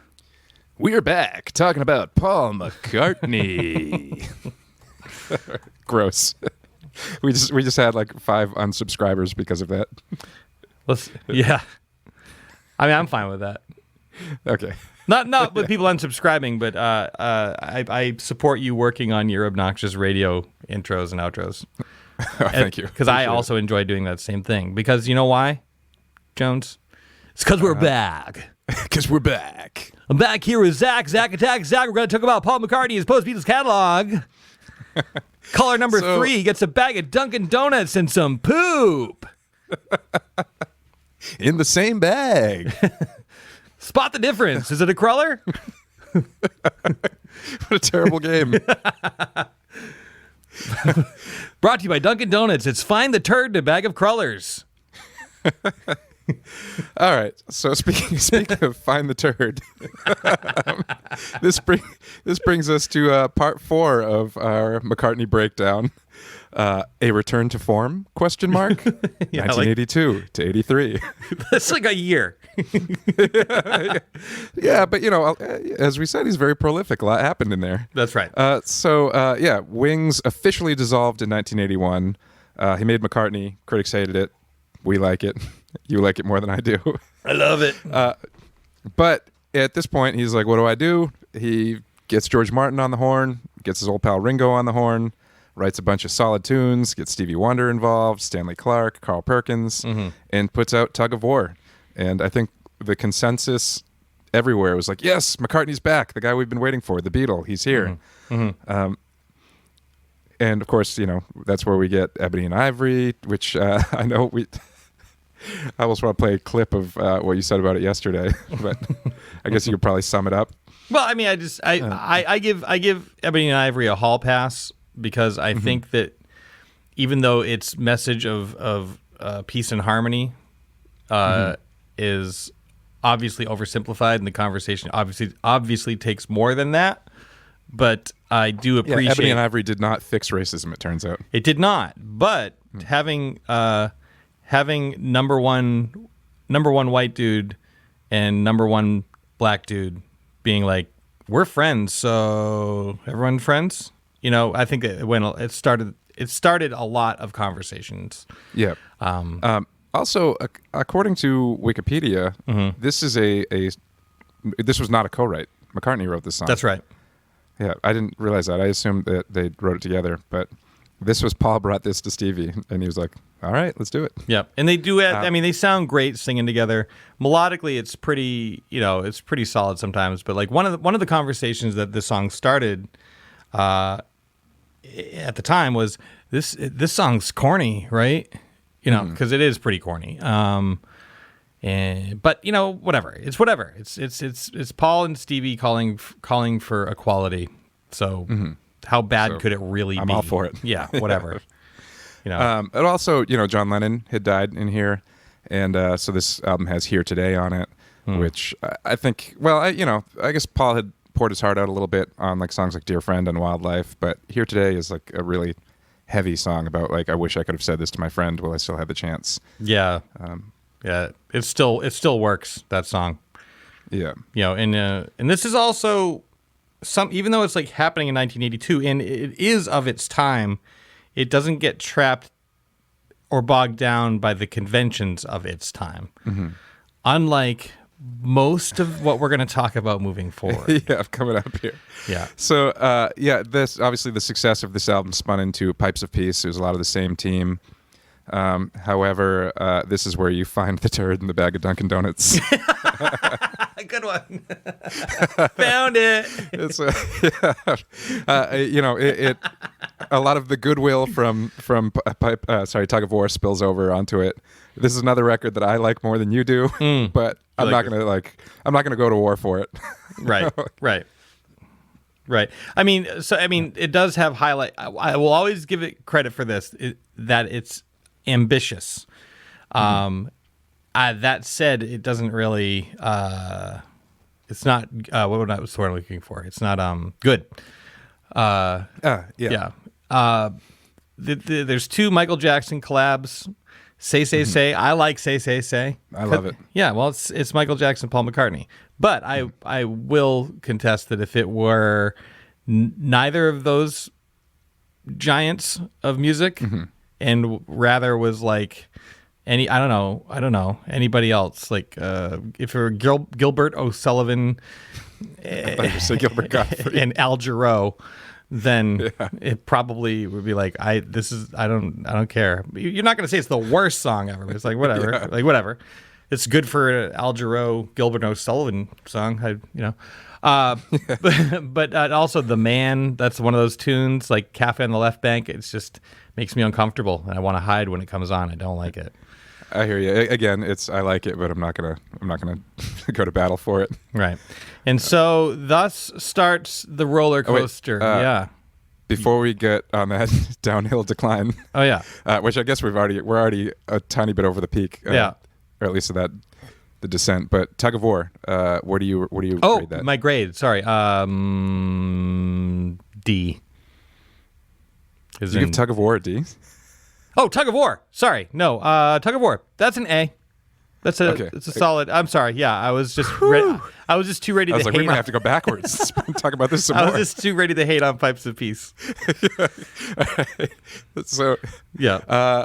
We're back talking about Paul McCartney. Gross. We just had like 5 unsubscribers because of that. Yeah. I mean, I'm fine with that. Okay. Not with people unsubscribing, but I support you working on your obnoxious radio intros and outros. Thank you. Because I also enjoy doing that same thing. Because you know why, Jones? It's because we're back. Because we're back. I'm back here with Zach Attack. Zach, we're going to talk about Paul McCartney's post-Beatles catalog. Caller number 3 gets a bag of Dunkin' Donuts and some poop. In the same bag. Spot the difference. Is it a cruller? What a terrible game. Brought to you by Dunkin' Donuts. It's Find the Turd in a Bag of Crullers. All right. So speaking of Find the Turd, this brings us to part 4 of our McCartney breakdown. A return to form? Question mark. Yeah, 1982 to 83. That's like a year. Yeah, but as we said, he's very prolific. A lot happened in there. That's right. Wings officially dissolved in 1981. He made McCartney. Critics hated it. We like it. You like it more than I do. I love it. But at this point, he's like, what do I do? He gets George Martin on the horn, gets his old pal Ringo on the horn, writes a bunch of solid tunes, gets Stevie Wonder involved, Stanley Clarke, Carl Perkins, and puts out Tug of War. And I think the consensus everywhere was like, yes, McCartney's back, the guy we've been waiting for, the Beatle, he's here. And of course, that's where we get Ebony and Ivory, which I know I almost want to play a clip of what you said about it yesterday, but I guess you could probably sum it up. Well, I mean, I give Ebony and Ivory a hall pass because I think that even though its message of peace and harmony is obviously oversimplified, and the conversation obviously takes more than that, but I do appreciate Ebony and Ivory did not fix racism, it turns out. It did not, but having number one white dude and number one black dude being like, we're friends, so everyone friends. I think it started a lot of conversations. Yeah. Also, according to Wikipedia, this is this was not a co-write. McCartney wrote this song. That's right. Yeah, I didn't realize that. I assumed that they wrote it together, but this was Paul brought this to Stevie, and he was like, all right, let's do it. Yeah, and they do it. I mean, they sound great singing together. Melodically, it's pretty, it's pretty solid sometimes. But like one of the conversations that this song started at the time was this song's corny, right? Because it is pretty corny. But whatever. It's whatever. It's Paul and Stevie calling for equality. So how bad could it really be? I'm all for it. Yeah, whatever. And also, John Lennon had died in here, and so this album has Here Today on it, which I think, I guess Paul had poured his heart out a little bit on like songs like Dear Friend and Wildlife, but Here Today is like a really heavy song about like, I wish I could have said this to my friend while I still had the chance. Yeah. Yeah. It still works, that song. Yeah. And this is also even though it's like happening in 1982 and it is of its time, it doesn't get trapped or bogged down by the conventions of its time. Unlike most of what we're going to talk about moving forward. Yeah, coming up here. Yeah. So, this obviously the success of this album spun into Pipes of Peace. It was a lot of the same team. However, this is where you find the turd in the bag of Dunkin' Donuts. Good one. Found it. It's a lot of the goodwill from Tug of War spills over onto it. This is another record that I like more than you do, but I'm not gonna go to war for it. Right. I mean, it does have highlight. I will always give it credit for this, that it's ambitious. That said, it doesn't really. It's not. What was the word I'm looking for? It's not good. Yeah. There's 2 Michael Jackson collabs. Say. I like Say. I love it. Yeah, well, it's Michael Jackson, Paul McCartney. But I will contest that if it were neither of those giants of music, and rather was like, I don't know anybody else. Like if you're Gilbert O'Sullivan, I thought you said Gilbert Gottfried and Al Jarreau, then it probably would be like I don't care. You're not going to say it's the worst song ever. But it's like whatever, like whatever. It's good for an Al Jarreau, Gilbert O'Sullivan song. But also The Man. That's one of those tunes like Cafe on the Left Bank. It's just makes me uncomfortable, and I want to hide when it comes on. I don't like it. I hear you. Again, I like it, but I'm not gonna go to battle for it. Right. And so thus starts the roller coaster. Before we get on that downhill decline. Oh yeah. Which I guess we're already a tiny bit over the peak. Or at least the descent. But Tug of War. What do you grade that? My grade. Sorry. D. Did you give Tug of War a D? Oh, Tug of War. Sorry. No, Tug of War. That's an A. It's a solid. I'm sorry. Yeah, I was just I was just too ready to hate. We might have to go backwards. Talk about this some more. I was just too ready to hate on Pipes of Peace. Right. So, I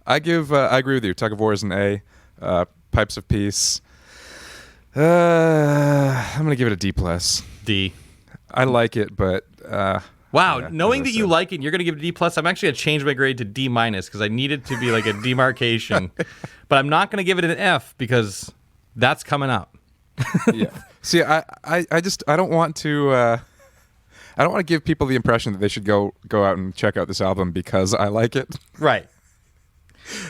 agree with you. Tug of War is an A. Pipes of Peace. I'm going to give it a D+. D. I like it, but wow, knowing that you like it, you're going to give it a D+. I'm actually going to change my grade to D- because I need it to be like a demarcation. But I'm not going to give it an F because that's coming up. Yeah. See, I don't want to give people the impression that they should go out and check out this album because I like it. Right.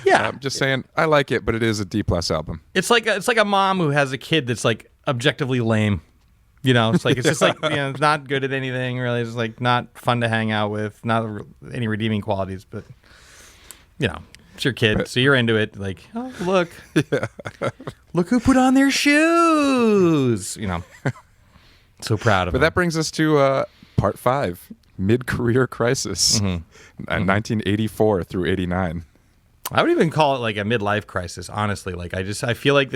Yeah. I'm just saying I like it, but it is a D+ album. It's like a mom who has a kid that's like objectively lame. You know, it's just like it's not good at anything really. It's like not fun to hang out with, not any redeeming qualities, but it's your kid, so you're into it. Like, oh look, look who put on their shoes. So proud of. But that brings us to part 5, mid-career crisis, 1984 through 89. I would even call it like a midlife crisis, honestly. Like I feel like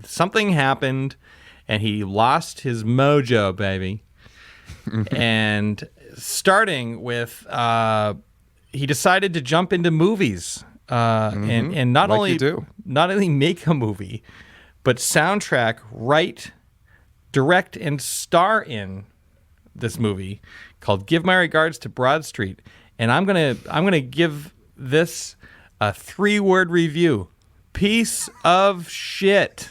something happened. And he lost his mojo, baby. And starting with, he decided to jump into movies, and not only make a movie, but soundtrack, write, direct, and star in this movie called "Give My Regards to Broad Street." And I'm gonna give this a 3-word review: piece of shit.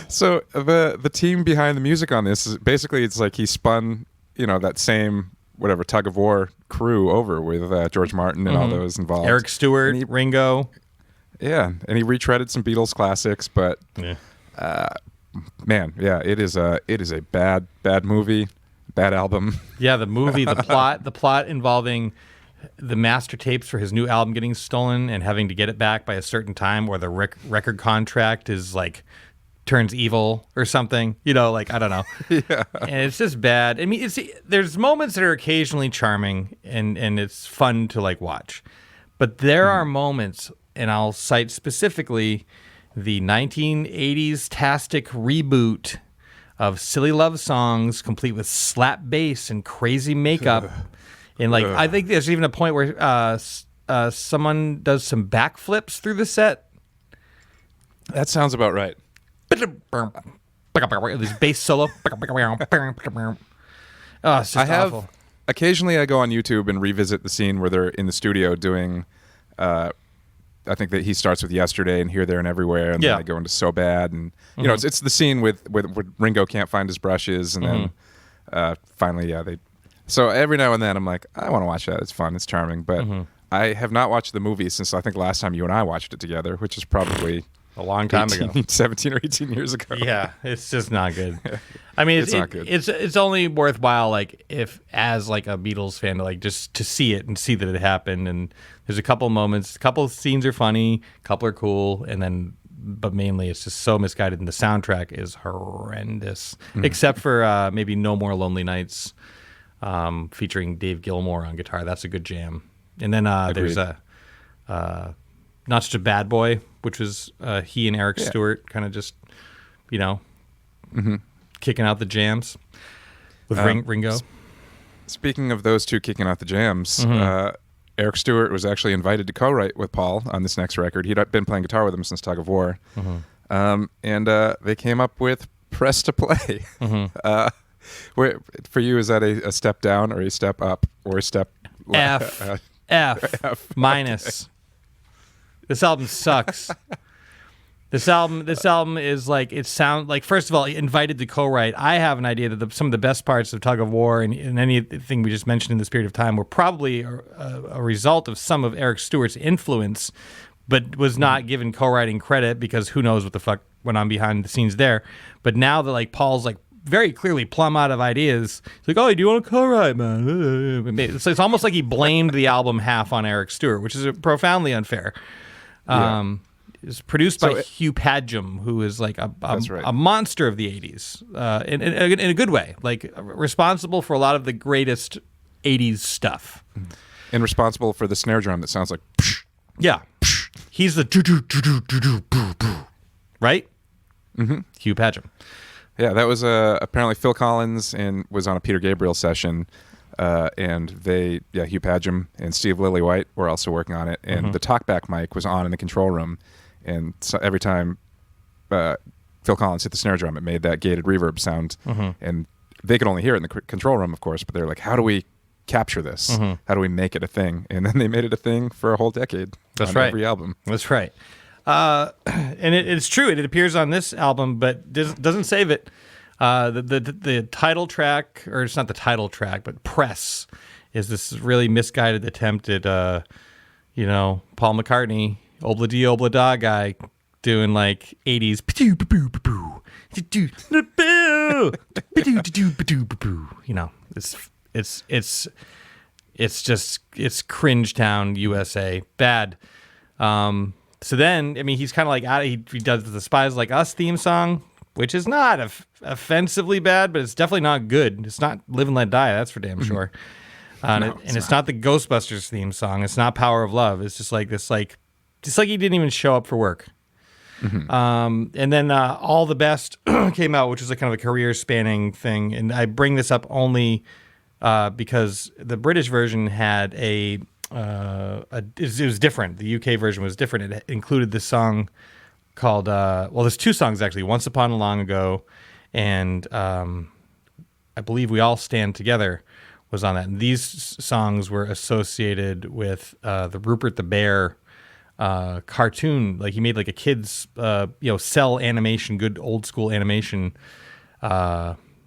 So the team behind the music on this is basically it's like he spun that same Tug of War crew over with George Martin and all those involved. Eric Stewart, Ringo. Yeah, and he retreaded some Beatles classics, but it is a bad movie, bad album. Yeah, the movie, the plot involving the master tapes for his new album getting stolen and having to get it back by a certain time, or the record contract is like turns evil or something, I don't know. Yeah. And it's just bad. I mean, there's moments that are occasionally charming and it's fun to like watch. But there are moments, and I'll cite specifically the 1980s-tastic reboot of silly love songs complete with slap bass and crazy makeup. And I think there's even a point where someone does some backflips through the set. That sounds about right. This bass solo. Oh, it's just awful. Occasionally I go on YouTube and revisit the scene where they're in the studio doing, I think that he starts with Yesterday and Here, There, and Everywhere, and then they go into So Bad. And, it's the scene where Ringo can't find his brushes, and then finally, So every now and then I'm like, I want to watch that. It's fun. It's charming. But I have not watched the movie since I think last time you and I watched it together, which is probably a long time ago, 17 or 18 years ago. Yeah, it's just not good. I mean, it's not good. It's only worthwhile like if as like a Beatles fan to like just to see it and see that it happened. And there's a couple moments, a couple scenes are funny, a couple are cool, but mainly it's just so misguided, and the soundtrack is horrendous, except for maybe No More Lonely Nights, featuring Dave Gilmour on guitar. That's a good jam. And then there's Not Such a Bad Boy, which was he and Eric Stewart kind of just, kicking out the jams with Ringo. Speaking of those two kicking out the jams, Eric Stewart was actually invited to co-write with Paul on this next record. He'd been playing guitar with him since Tug of War. And they came up with Press to Play. For you, is that a step down or a step up or a step F minus. This album sucks. This album is like, it sounds like, first of all, invited to co-write. I have an idea that some of the best parts of Tug of War and anything we just mentioned in this period of time were probably a result of some of Eric Stewart's influence, but was not given co-writing credit because who knows what the fuck went on behind the scenes there. But now that like Paul's like very clearly plumb out of ideas, he's like, oh, do you want to co-write, man? It's almost like he blamed the album half on Eric Stewart, which is profoundly unfair. It's produced by Hugh Padgham, who is like a monster of the 80s, in a good way, like responsible for a lot of the greatest 80s stuff. And responsible for the snare drum that sounds like psh. Yeah. Psh. He's the do-do-do-do-do-do-boo-boo. Right? Hugh Padgham. Yeah, that was apparently Phil Collins and was on a Peter Gabriel session. And Hugh Padgham and Steve Lillywhite were also working on it. And the talkback mic was on in the control room. And so every time Phil Collins hit the snare drum, it made that gated reverb sound. And they could only hear it in the control room, of course, but they're like, how do we capture this? How do we make it a thing? And then they made it a thing for a whole decade. That's right. Every album. That's right. And it's true. It appears on this album, but doesn't save it. The title track, or it's not the title track, but Press, is this really misguided attempt at, Paul McCartney, Obla Di Obla Da guy doing like 80s. It's cringe town USA. Bad. So then, I mean, he's kind of like he does the Spies Like Us theme song, which is not offensively bad, but it's definitely not good. It's not Live and Let Die, that's for damn sure. It's not the Ghostbusters theme song. It's not Power of Love. It's just like this, just like he didn't even show up for work. And then All the Best came out, which was a kind of a career-spanning thing. And I bring this up only because the British version had it was different. The UK version was different. It included this song called, there's two songs actually, Once Upon a Long Ago, and I believe We All Stand Together was on that. And these songs were associated with the Rupert the Bear cartoon. Like he made like a kid's, cell animation, good old school animation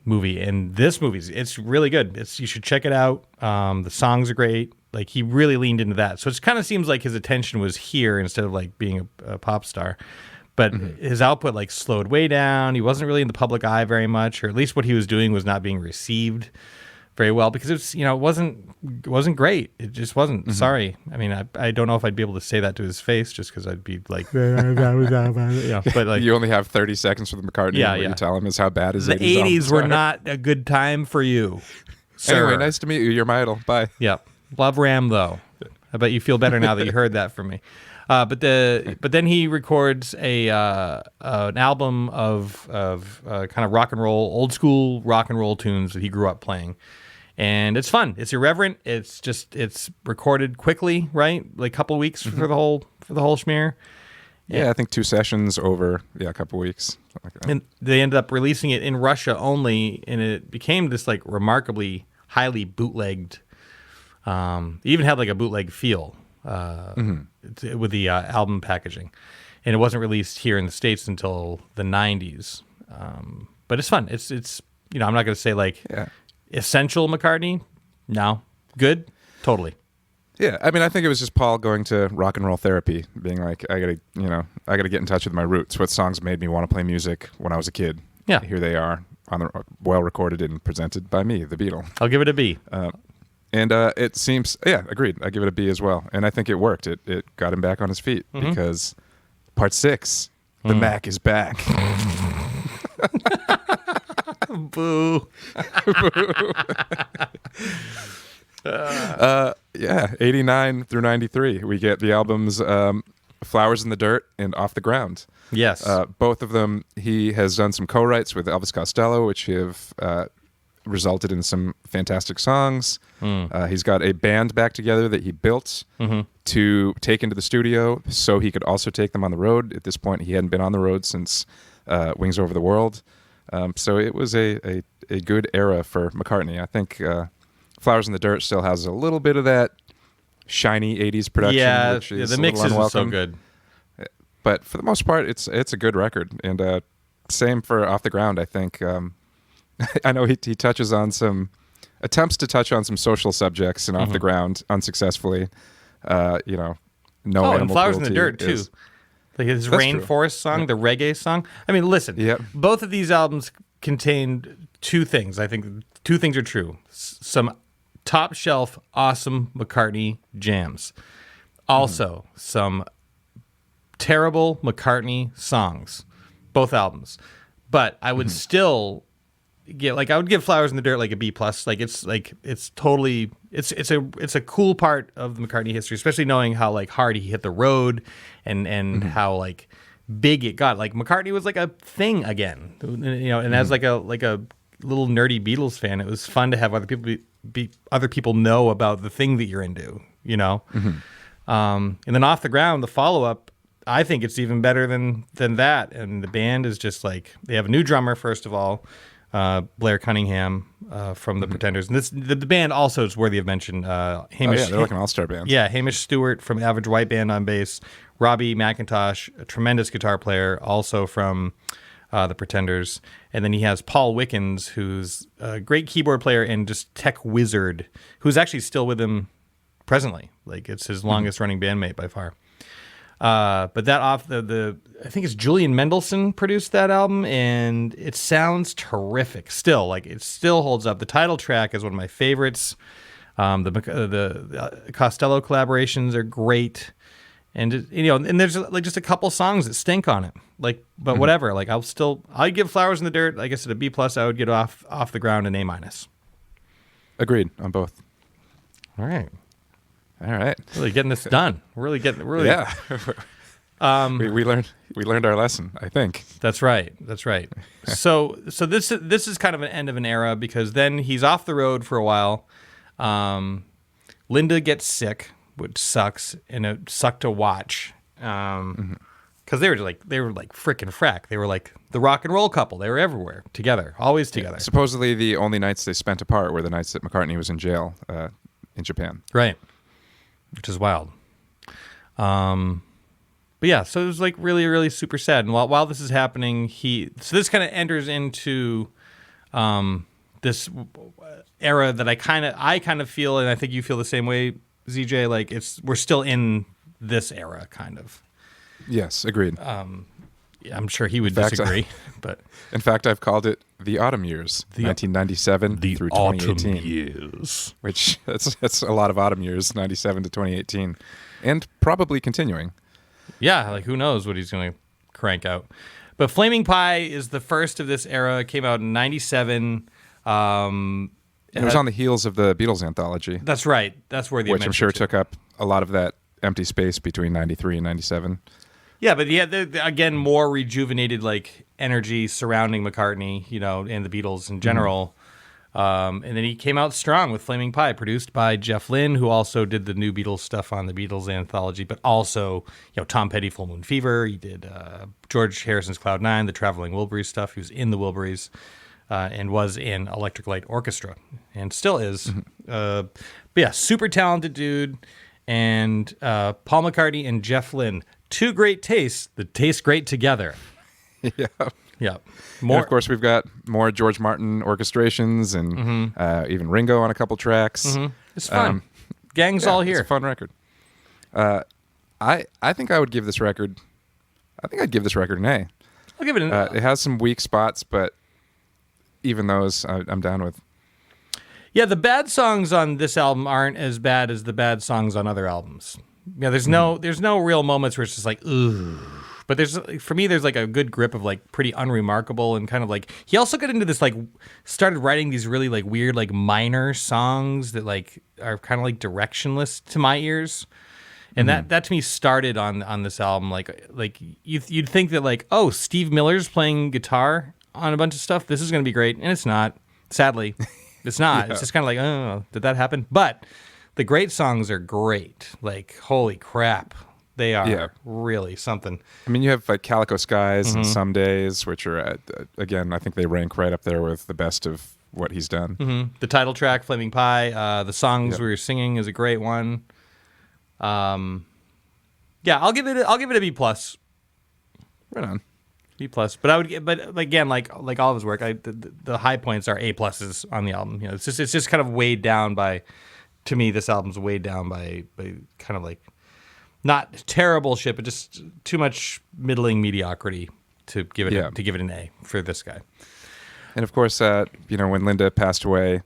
movie. And this it's really good. You should check it out. The songs are great. Like he really leaned into that. So it kind of seems like his attention was here instead of like being a pop star. But his output like slowed way down. He wasn't really in the public eye very much, or at least what he was doing was not being received very well because it's it wasn't great. It just wasn't. Sorry. I mean, I don't know if I'd be able to say that to his face just because I'd be like, but like you only have 30 seconds for the McCartney. What you tell him is how bad his the 80s were not a good time for you. Sir. Anyway, nice to meet you. You're my idol. Bye. Yeah. Love Ram though. I bet you feel better now that you heard that from me. But then he records an album of kind of rock and roll, old school rock and roll tunes that he grew up playing, and it's fun. It's irreverent. It's recorded quickly, right? Like a couple of weeks for the whole schmear. Yeah, I think 2 sessions over a couple of weeks. Like that. And they ended up releasing it in Russia only, and it became this like remarkably highly bootlegged. It even had like a bootleg feel. With the album packaging, and it wasn't released here in the States until the 90s. But it's fun. It's I'm not going to say like essential McCartney. No, good, totally. Yeah, I mean, I think it was just Paul going to rock and roll therapy, being like, I gotta get in touch with my roots. What songs made me want to play music when I was a kid? Yeah, here they are, well recorded and presented by me, the Beatle. I'll give it a B. And it seems, agreed. I give it a B as well. And I think it worked. It got him back on his feet because part 6, the Mac is back. Boo. 89 through 93. We get the albums Flowers in the Dirt and Off the Ground. Yes. Both of them, he has done some co-writes with Elvis Costello, which have resulted in some fantastic songs. He's got a band back together that he built to take into the studio so he could also take them on the road. At this point, he hadn't been on the road since Wings Over the World. So it was a good era for McCartney. I think Flowers in the Dirt still has a little bit of that shiny 80s production, which is the mixes are so good. But for the most part, it's a good record. And same for Off the Ground, I think. I know he touches on attempts to touch on some social subjects in Off the Ground unsuccessfully. No animal and Flowers in the cruelty Dirt, too. Like his Rainforest song, the reggae song. I mean, listen, both of these albums contained two things. I think two things are true. Some top shelf, awesome McCartney jams. Also, some terrible McCartney songs. Both albums. But I would still I would give Flowers in the Dirt like a B+. It's totally it's a cool part of the McCartney history, especially knowing how like hard he hit the road and how like big it got. Like McCartney was like a thing again, and as like a little nerdy Beatles fan, it was fun to have other people know about the thing that you're into, and then Off the Ground, the follow up, I think it's even better than that. And the band is just like, they have a new drummer, first of all, Blair Cunningham from the Pretenders. And the band also is worthy of mention. Hamish, they're like an all-star band. Yeah, Hamish Stewart from Average White Band on bass. Robbie McIntosh, a tremendous guitar player, also from the Pretenders. And then he has Paul Wickens, who's a great keyboard player and just tech wizard, who's actually still with him presently. Like, it's his longest running bandmate by far. But that I think it's Julian Mendelsohn produced that album, and it sounds terrific still. Like, it still holds up. The title track is one of my favorites. The Costello collaborations are great. And and there's like just a couple songs that stink on it. Like, but whatever. Like, I'd give Flowers in the Dirt, like I said, a B+. I would get Off the Ground an A-. Agreed on both. All right. Really getting this done. Yeah. We learned our lesson, I think. That's right. So this is kind of an end of an era, because then he's off the road for a while. Linda gets sick, which sucks, and it sucked to watch. Because they were like frickin' frack. They were like the rock and roll couple. They were everywhere together, always together. Yeah, supposedly the only nights they spent apart were the nights that McCartney was in jail in Japan. Right. Which is wild. But yeah, so it was like really, really super sad. And while this is happening, this kind of enters into this era that I kind of feel, and I think you feel the same way, ZJ. Like, we're still in this era, kind of. Yes, agreed. I'm sure he would disagree, but in fact, I've called it the autumn years, 1997 through 2018. Autumn years, which that's a lot of autumn years, 97 to 2018, and probably continuing. Yeah, like who knows what he's going to crank out. But Flaming Pie is the first of this era. It came out in 97. It was on the heels of the Beatles anthology. That's right. That's where which I'm sure took up a lot of that empty space between 93 and 97. Yeah, but again, more rejuvenated like energy surrounding McCartney, and the Beatles in general. And then he came out strong with Flaming Pie, produced by Jeff Lynne, who also did the new Beatles stuff on the Beatles anthology, but also, Tom Petty, Full Moon Fever. He did George Harrison's Cloud Nine, the Traveling Wilburys stuff. He was in the Wilburys and was in Electric Light Orchestra and still is. But yeah, super talented dude. And Paul McCartney and Jeff Lynne. Two great tastes that taste great together. Yeah. Yeah. And of course, we've got more George Martin orchestrations and even Ringo on a couple tracks. It's fun. Gang's all here. It's a fun record. I think I would give this record. I think I'd give this record an A. I'll give it an A. It has some weak spots, but even those, I'm down with. Yeah, the bad songs on this album aren't as bad as the bad songs on other albums. Yeah, there's no real moments where it's just like, ooh. But for me, there's like a good grip of like pretty unremarkable and kind of like, he also got into this like, started writing these really like weird like minor songs that like are kind of like directionless to my ears. And that to me started on this album. Like you'd think that like, oh, Steve Miller's playing guitar on a bunch of stuff. This is going to be great. And it's not, sadly. It's not. Yeah. It's just kind of like, oh, did that happen? But the great songs are great. Like, holy crap. They are really something. I mean, you have like Calico Skies and Some Days, which are, again, I think they rank right up there with the best of what he's done. Mm-hmm. The title track, Flaming Pie, the songs we were singing is a great one. Yeah, I'll give it a B+. Right on. B+. But I would, but again, like all of his work, the high points are A+s on the album. You know, it's just kind of weighed down by, to me, this album's weighed down by kind of like not terrible shit, but just too much middling mediocrity to give it an A for this guy. And of course, when Linda passed away,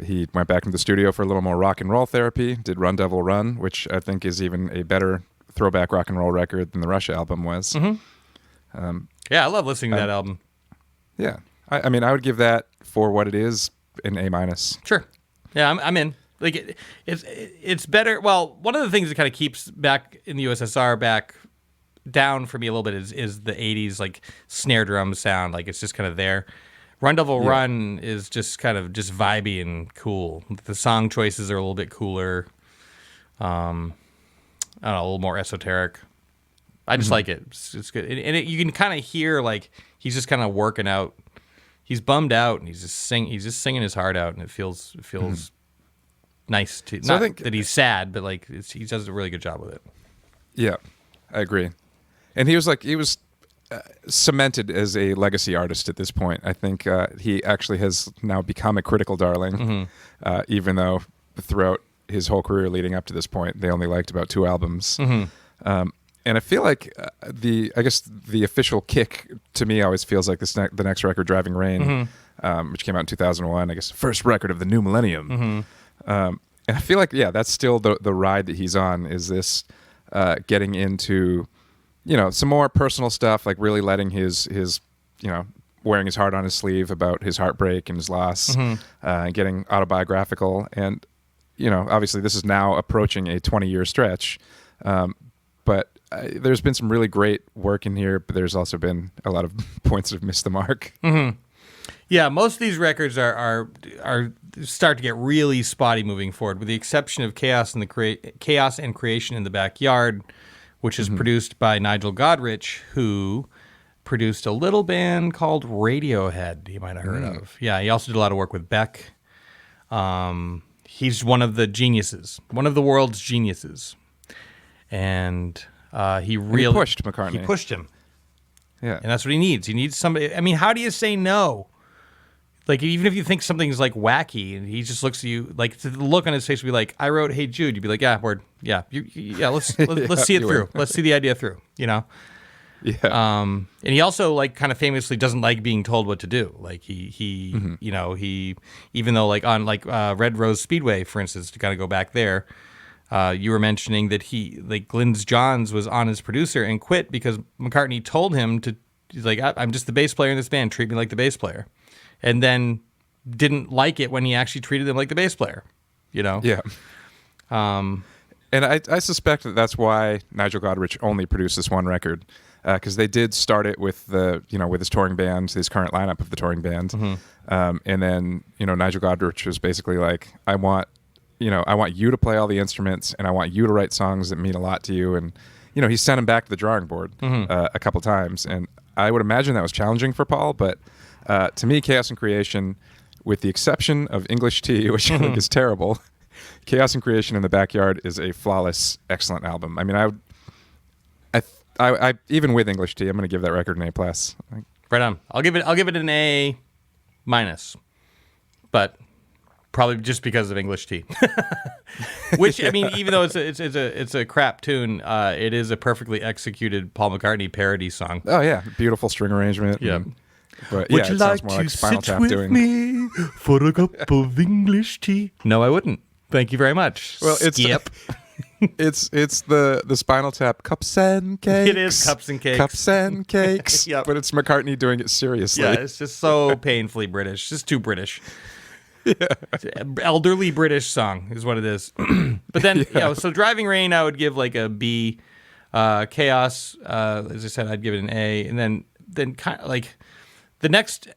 he went back into the studio for a little more rock and roll therapy. Did Run Devil Run, which I think is even a better throwback rock and roll record than the Rush album was. Yeah, I love listening to that album. Yeah, I mean, I would give that, for what it is, an A-. Sure. Yeah, I'm in. Like it's better. Well, one of the things that kind of keeps back in the USSR back down for me a little bit is the 80s like snare drum sound. Like it's just kind of there. Run Devil Run is just kind of just vibey and cool. The song choices are a little bit cooler. I don't know, a little more esoteric. I just like it. It's good. And you can kind of hear like he's just kind of working out. He's bummed out and he's just singing his heart out, and it feels nice to. So not I think that he's sad, but like he does a really good job with it. Yeah, I agree. And he was cemented as a legacy artist at this point. I think he actually has now become a critical darling, even though throughout his whole career leading up to this point, they only liked about 2 albums. And I feel like the official kick to me always feels like the next record, Driving Rain, which came out in 2001. I guess first record of the new millennium. And I feel like that's still the ride that he's on. Is this getting into some more personal stuff, like really letting his wearing his heart on his sleeve about his heartbreak and his loss, and getting autobiographical. And obviously this is now approaching a 20-year stretch, but there's been some really great work in here, but there's also been a lot of points that have missed the mark. Yeah, most of these records are start to get really spotty moving forward, with the exception of Chaos and Creation in the Backyard, which is produced by Nigel Godrich, who produced a little band called Radiohead, you might have heard of. Yeah, he also did a lot of work with Beck. He's one of the geniuses, one of the world's geniuses. And he pushed McCartney. He pushed him. Yeah. And that's what he needs. He needs somebody. I mean, how do you say no? Like, even if you think something's like wacky, and he just looks at you, like the look on his face would be like, "I wrote Hey Jude." You'd be like, "Yeah, word, yeah, let's see it through. Let's see the idea through." Yeah. And he also like kind of famously doesn't like being told what to do. Like he even though like on like Red Rose Speedway, for instance, to kind of go back there, you were mentioning that he like Glyn Johns was on as producer and quit because McCartney told him to. He's like, "I'm just the bass player in this band. Treat me like the bass player." And then didn't like it when he actually treated him like the bass player, Yeah. And I suspect that that's why Nigel Godrich only produced this one record, because they did start it with with his touring band, his current lineup of the touring band, and then Nigel Godrich was basically like, I want you to play all the instruments, and I want you to write songs that mean a lot to you, and he sent him back to the drawing board a couple times, and I would imagine that was challenging for Paul, but. To me, Chaos and Creation, with the exception of English Tea, which I think is terrible, Chaos and Creation in the Backyard is a flawless, excellent album. I mean, I even with English Tea, I'm going to give that record an A+. Right on. I'll give it an A-, but probably just because of English Tea. Which I mean, even though it's a crap tune, it is a perfectly executed Paul McCartney parody song. Oh yeah, beautiful string arrangement. Yeah. But would you it like sounds more to like Spinal sit Tap with doing. me for a cup of English tea? No, I wouldn't. Thank you very much. Well, Skip. It's the Spinal Tap Cups and Cakes. It is Cups and Cakes. Cups and Cakes. Yep. But it's McCartney doing it seriously. Yeah, it's just so painfully British. Just too British. Yeah. Elderly British song is what it is. But then, so Driving Rain, I would give like a B. Chaos, as I said, I'd give it an A. And then kind of like the next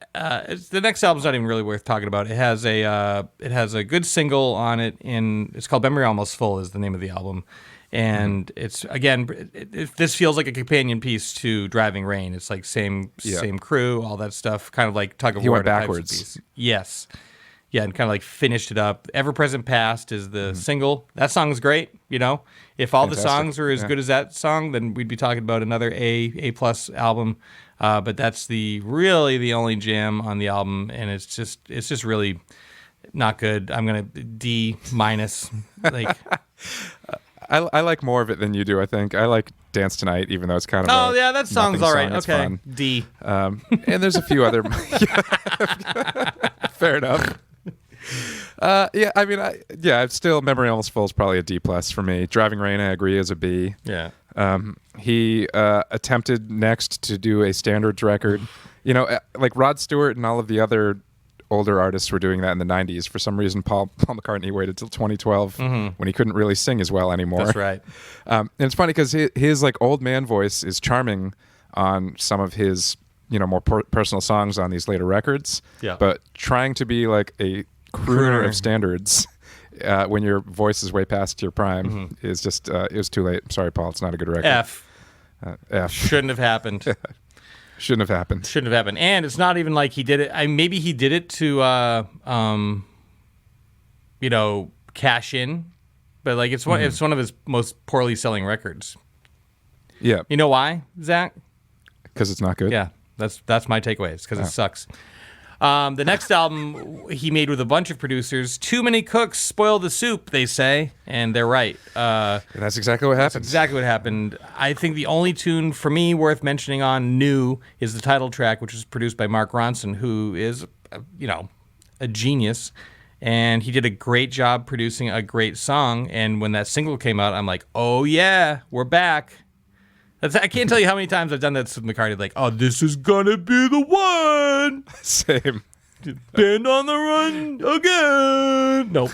album's not even really worth talking about. It has a good single on it. It's called "Memory Almost Full" is the name of the album, and it's again this feels like a companion piece to "Driving Rain." It's like same crew, all that stuff, kind of like tug of war. He went backwards. Yes. Yeah, and kind of like finished it up. Ever Present Past is the single. That song is great. You know, if all the songs were as good as that song, then we'd be talking about another A+ album. But that's really the only jam on the album, and it's just really not good. I'm gonna D-. Like, I like more of it than you do. I think I like Dance Tonight, even though it's kind of that song's all right. It's Okay, fun. D. And there's a few other. Fair enough. I mean, it's still Memory Almost Full is probably a D+ for me. Driving Rain, I agree, is a B. Yeah. He attempted next to do a standards record. You know, like Rod Stewart and all of the other older artists were doing that in the 90s. For some reason, Paul McCartney waited till 2012 when he couldn't really sing as well anymore. That's right. And it's funny because his like old man voice is charming on some of his, you know, more personal songs on these later records. Yeah. But trying to be like a crooner of standards when your voice is way past your prime is just it was too late. Sorry, Paul, it's not a good record. F. Shouldn't have happened. Shouldn't have happened. And it's not even like he did it. Maybe he did it to cash in, but like it's one of his most poorly selling records. Yeah. You know why, Zach? Because it's not good. Yeah, that's my takeaway. It's because it sucks. The next album he made with a bunch of producers. Too many cooks spoil the soup, they say, and they're right. That's exactly what happened. Exactly what happened. I think the only tune for me worth mentioning on New is the title track, which was produced by Mark Ronson, who is, a genius. And he did a great job producing a great song. And when that single came out, I'm like, oh yeah, we're back. I can't tell you how many times I've done that with McCartney. Like, oh, this is gonna be the one. Same. Band on the run again. Nope.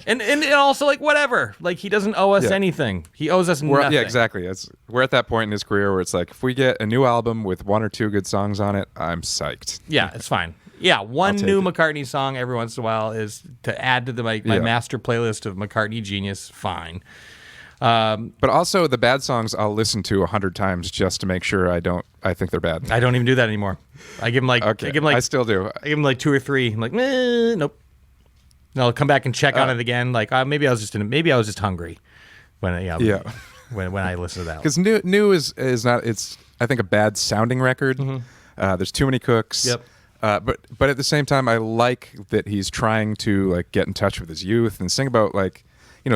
And also like whatever. Like he doesn't owe us anything. He owes us nothing. Yeah, exactly. We're at that point in his career where it's like if we get a new album with one or two good songs on it, I'm psyched. Yeah, it's fine. Yeah, one new McCartney song every once in a while is to add to my master playlist of McCartney genius. Fine. But also the bad songs I'll listen to 100 times just to make sure I think they're bad. I don't even do that anymore. I give them like I still do. I give them like 2 or 3. I'm like, nope. And I'll come back and check on it again. Like maybe I was just hungry when when I listen to that. Because new is not. It's I think a bad sounding record. There's too many cooks. Yep. But at the same time, I like that he's trying to like get in touch with his youth and sing about like.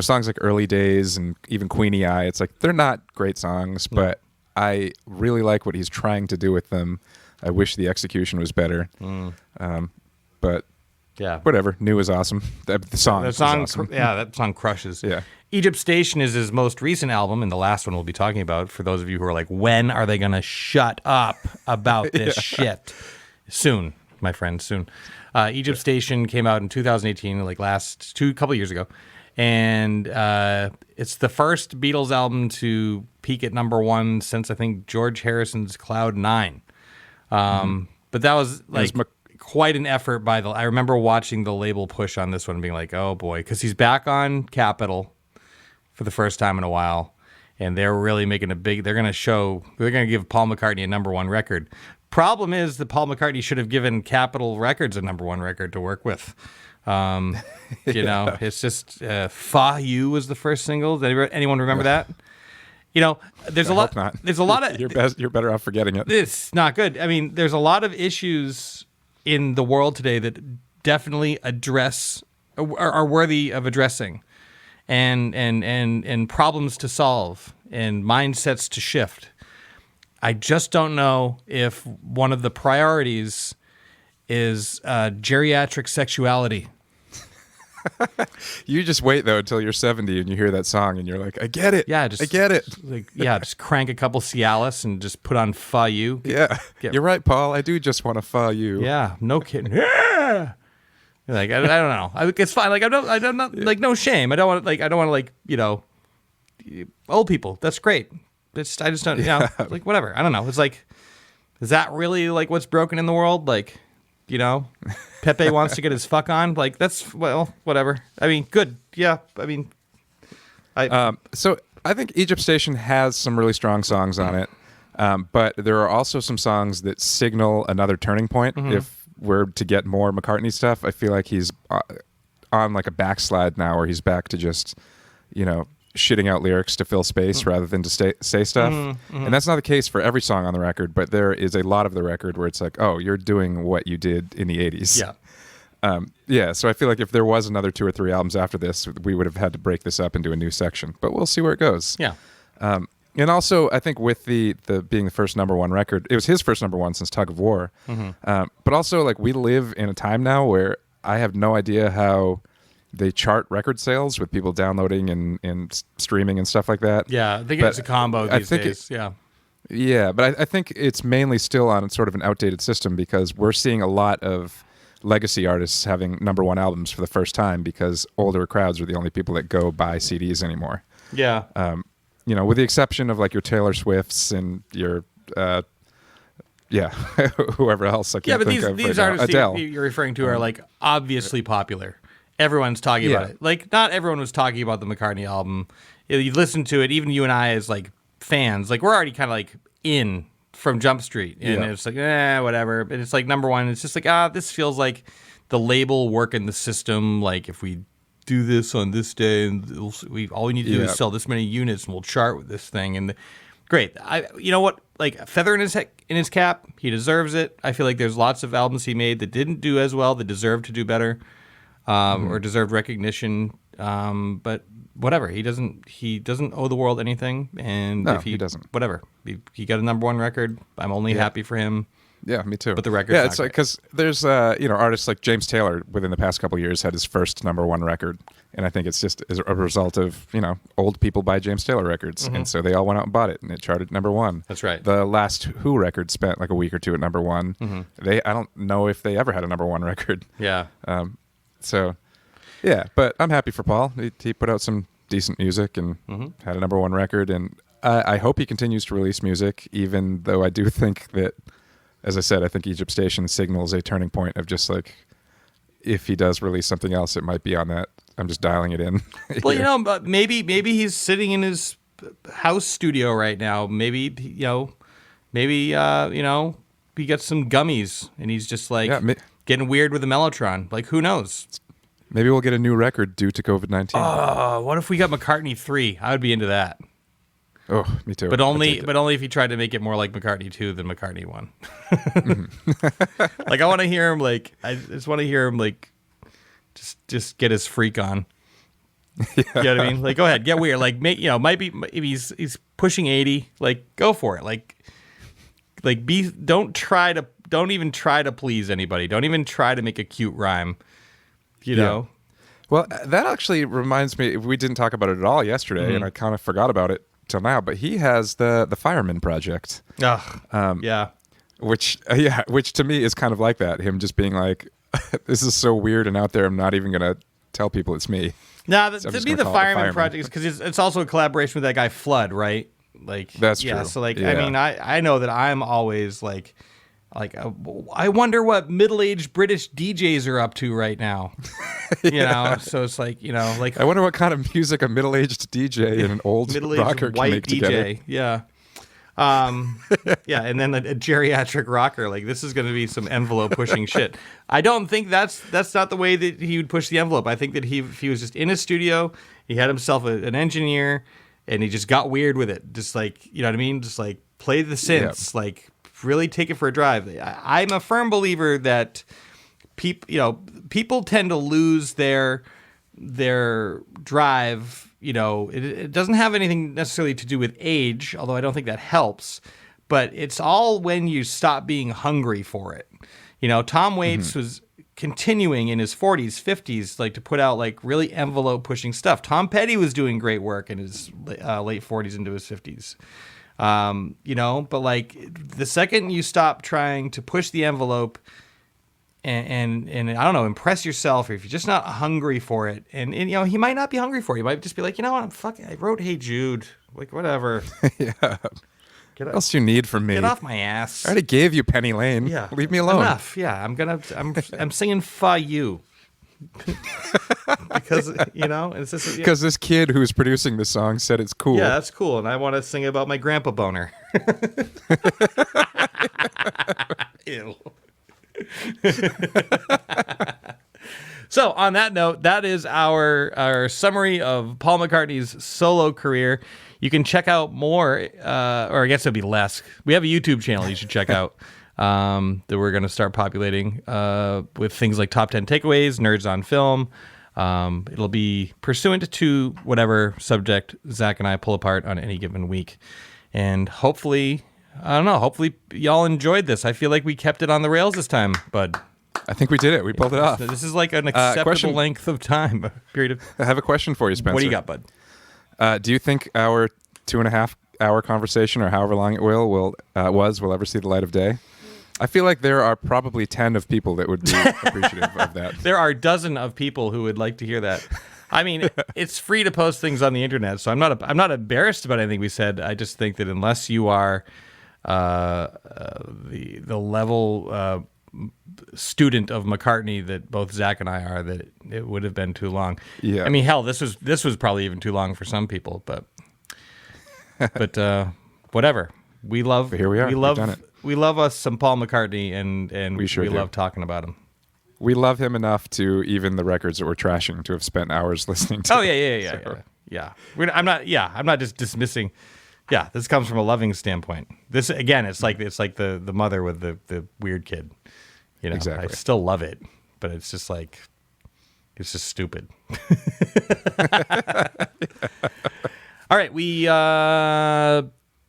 Songs like Early Days and even Queenie Eye, it's like they're not great songs, but I really like what he's trying to do with them. I wish the execution was better. But yeah, whatever. New is awesome. The song is awesome. That song crushes. Yeah. Egypt Station is his most recent album, and the last one we'll be talking about. For those of you who are like, when are they going to shut up about this shit? Soon, my friend, soon. Egypt Station came out in 2018, like couple years ago. And it's the first Beatles album to peak at number 1 since I think George Harrison's Cloud 9. But that was like quite an effort by I remember watching the label push on this one and being like, oh boy, because he's back on Capitol for the first time in a while. And they're really making they're going to give Paul McCartney a number 1 record. Problem is that Paul McCartney should have given Capitol Records a number 1 record to work with. It's just Fa You was the first single. Does anyone remember that? There's a lot. Not. There's a lot of. You're better off forgetting it. It's not good. I mean, there's a lot of issues in the world today that definitely are worthy of addressing, and problems to solve and mindsets to shift. I just don't know if one of the priorities is geriatric sexuality. You just wait though until you're 70 and you hear that song and you're like, I get it. Yeah, I get it. Just crank a couple Cialis and just put on Fa You. You're right, Paul. I do just want to Fa You. Yeah, no kidding. Yeah. Like I don't know. It's fine. Like I don't like no shame. I don't want old people. That's great. I just don't. Like whatever. I don't know. It's like Is that really like what's broken in the world? Like, Pepe wants to get his fuck on. Like, that's, well, whatever. I mean, good. Yeah. I mean, so I think Egypt Station has some really strong songs on it. But there are also some songs that signal another turning point. If we're to get more McCartney stuff, I feel like he's on like a backslide now, where he's back to just, shitting out lyrics to fill space rather than to say stuff. And that's not the case for every song on the record, but there is a lot of the record where it's like, oh, you're doing what you did in the 80s. Yeah. So I feel like if there was another 2 or 3 albums after this, we would have had to break this up into a new section. But we'll see where it goes. Yeah. And also, I think with the being the first #1 record, it was his first #1 since Tug of War. But also, like, we live in a time now where I have no idea how they chart record sales with people downloading and streaming and stuff like that. Yeah, I think it's a combo these days. Yeah, but I think it's mainly still on sort of an outdated system, because we're seeing a lot of legacy artists having #1 albums for the first time, because older crowds are the only people that go buy CDs anymore. Yeah. With the exception of like your Taylor Swifts and your, whoever else I can't think of. These right artists Adele. you're referring to are like obviously popular. Everyone's talking about it. Like, not everyone was talking about the McCartney album. You listen to it, even you and I as like fans, like we're already kind of like in from Jump Street, and it's like, whatever. But it's like #1. It's just like, this feels like the label work in the system. Like, if we do this on this day, and all we need to do is sell this many units, and we'll chart with this thing. And great. You know what? Like, feather in his cap. He deserves it. I feel like there's lots of albums he made that didn't do as well, that deserved to do better, or deserved recognition. But whatever. He doesn't owe the world anything. And no, if he doesn't. Whatever. He got a #1 record. I'm only happy for him. Yeah, me too. But the record, it's like, because there's artists like James Taylor within the past couple of years had his first #1 record, and I think it's just as a result of old people buy James Taylor records, and so they all went out and bought it, and it charted #1. That's right. The last Who record spent like a week or two at #1. I don't know if they ever had a #1 record. Yeah. But I'm happy for Paul. He put out some decent music and had a #1 record, and I hope he continues to release music, even though I do think that, as I said, I think Egypt Station signals a turning point of just like, if he does release something else, it might be on that. I'm just dialing it in. Well, but maybe he's sitting in his house studio right now. Maybe he gets some gummies and he's just like getting weird with the Mellotron. Like, who knows? Maybe we'll get a new record due to COVID-19. Oh, what if we got McCartney 3? I would be into that. Oh, me too. But only if he tried to make it more like McCartney 2 than McCartney 1. Like, I want to hear him just get his freak on. You know what I mean? Like, go ahead, get weird. Like, might be if he's pushing 80. Like, go for it. Like don't even try to please anybody. Don't even try to make a cute rhyme. You know. Well, that actually reminds me. We didn't talk about it at all yesterday, and I kind of forgot about it till now, but he has the Fireman Project. Which to me is kind of like that. Him just being like, this is so weird and out there, I'm not even gonna tell people it's me. No, to me the Fireman Project is because it's also a collaboration with that guy Flood, right? Like, that's true. So like, I mean, I know that I'm always like I wonder what middle-aged British DJs are up to right now. So it's like, like, I wonder what kind of music a middle-aged DJ and an old rocker can make together. Yeah. And then a geriatric rocker. Like, this is going to be some envelope pushing shit. I don't think that's not the way that he would push the envelope. I think that he was just in his studio, he had himself an engineer, and he just got weird with it. Just like, you know what I mean? Just like play the synths, like really take it for a drive. I'm a firm believer that people tend to lose their drive. It doesn't have anything necessarily to do with age, although I don't think that helps. But it's all when you stop being hungry for it. Tom Waits was continuing in his 40s, 50s, like to put out like really envelope pushing stuff. Tom Petty was doing great work in his late 40s into his 50s. But like the second you stop trying to push the envelope and I don't know, impress yourself, or if you're just not hungry for it, and he might not be hungry for it. He might just be like, I wrote Hey Jude, like, whatever. What else do you need from me? Get off my ass. I already gave you Penny Lane. Yeah. Leave me alone. Enough. Yeah, I'm singing "Fa You." Because it's just because this kid who's producing the song said it's cool. Yeah, that's cool, and I want to sing about my grandpa boner. Ew. So on that note, that is our summary of Paul McCartney's solo career. You can check out more, or I guess it'll be less. We have a YouTube channel you should check out that we're going to start populating with things like top 10 takeaways, nerds on film. It'll be pursuant to whatever subject Zach and I pull apart on any given week. And hopefully, I don't know, hopefully y'all enjoyed this. I feel like we kept it on the rails this time, bud. I think we did it. We pulled it off. This is like an acceptable length of time. I have a question for you, Spencer. What do you got, bud? Do you think our 2.5 hour conversation, or however long it will ever see the light of day? I feel like there are probably 10 of people that would be appreciative of that. There are a dozen of people who would like to hear that. I mean, it's free to post things on the internet, so I'm not embarrassed about anything we said. I just think that unless you are the level student of McCartney that both Zach and I are, that it would have been too long. Yeah. I mean, hell, this was probably even too long for some people, but whatever. We love. But here we are. We've done it. We love us some Paul McCartney, and we love talking about him. We love him enough to, even the records that we're trashing, to have spent hours listening to. Oh yeah. I'm not just dismissing. Yeah, this comes from a loving standpoint. This again, it's like the mother with the weird kid. Exactly. I still love it, but it's just like, it's just stupid. All right,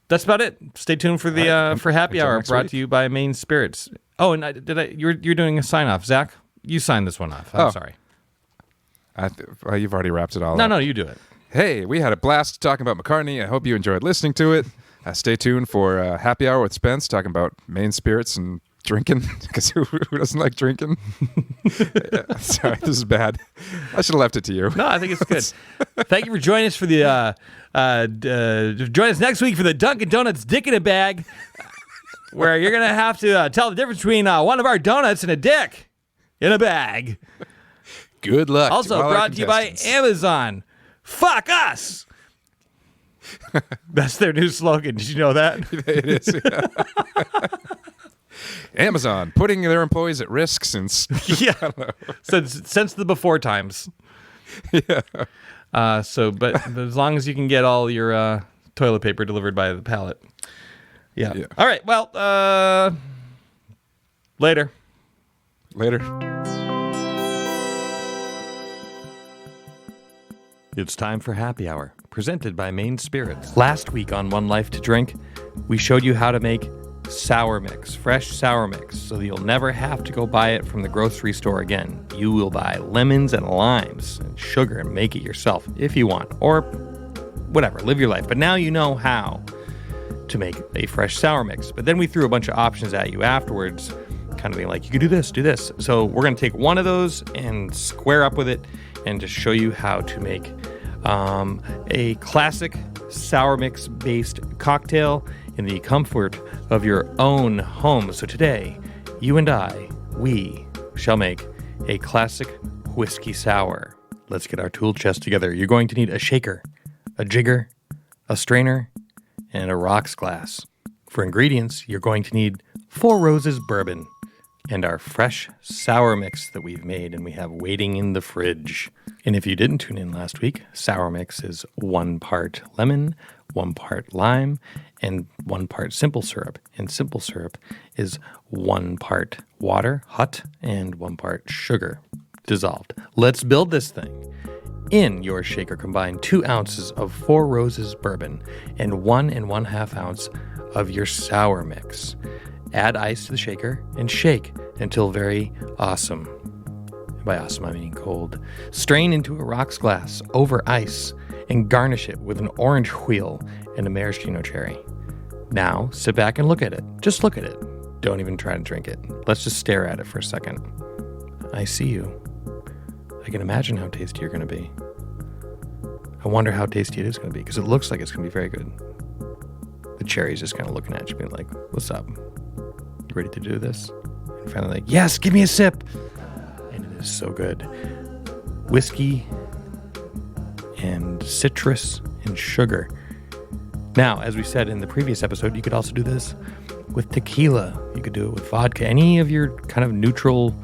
that's about it. Stay tuned for the for Happy Hour, brought to you by Main Spirits. Oh, and you're doing a sign off, Zach. You signed this one off. I'm sorry. You've already wrapped it all up. No, you do it. Hey, we had a blast talking about McCartney. I hope you enjoyed listening to it. Stay tuned for Happy Hour with Spence, talking about Main Spirits and drinking, because who doesn't like drinking? Sorry, this is bad. I should have left it to you. No, I think it's good. Thank you for joining us for the join us next week for the Dunkin' Donuts Dick in a Bag, where you're gonna have to tell the difference between one of our donuts and a dick in a bag. Good luck. Also brought to you by Amazon. Fuck us. That's their new slogan. Did you know that? It is. Yeah. Amazon putting their employees at risk since since the before times. Yeah. But as long as you can get all your toilet paper delivered by the pallet. Yeah. All right. Well, later. It's time for Happy Hour, presented by Main Spirits. Last week on One Life to Drink, we showed you how to make sour mix, fresh sour mix, so that you'll never have to go buy it from the grocery store again. You will buy lemons and limes and sugar and make it yourself if you want, or whatever, live your life. But now you know how to make a fresh sour mix. But then we threw a bunch of options at you afterwards, kind of being like, you could do this. So we're going to take one of those and square up with it and just show you how to make a classic sour mix based cocktail in the comfort of your own home. So today, you and we shall make a classic whiskey sour. Let's get our tool chest together. You're going to need a shaker, a jigger, a strainer, and a rocks glass. For ingredients, you're going to need 4 Roses bourbon and our fresh sour mix that we've made and we have waiting in the fridge. And if you didn't tune in last week, sour mix is 1 part lemon, 1 part lime, and 1 part simple syrup. And simple syrup is 1 part water, hot, and 1 part sugar, dissolved. Let's build this thing. In your shaker, combine 2 ounces of 4 Roses bourbon and 1 1/2 ounce of your sour mix. Add ice to the shaker and shake until very awesome. By awesome, I mean cold. Strain into a rocks glass over ice and garnish it with an orange wheel and a maraschino cherry. Now, sit back and look at it. Just look at it. Don't even try to drink it. Let's just stare at it for a second. I see you. I can imagine how tasty you're going to be. I wonder how tasty it is going to be, because it looks like it's going to be very good. the cherry's just kind of looking at you, being like, "What's up? You ready to do this?" And finally, like, "Yes, give me a sip." And it is so good. Whiskey and citrus and sugar. Now, as we said in the previous episode, you could also do this with tequila. You could do it with vodka. Any of your kind of neutral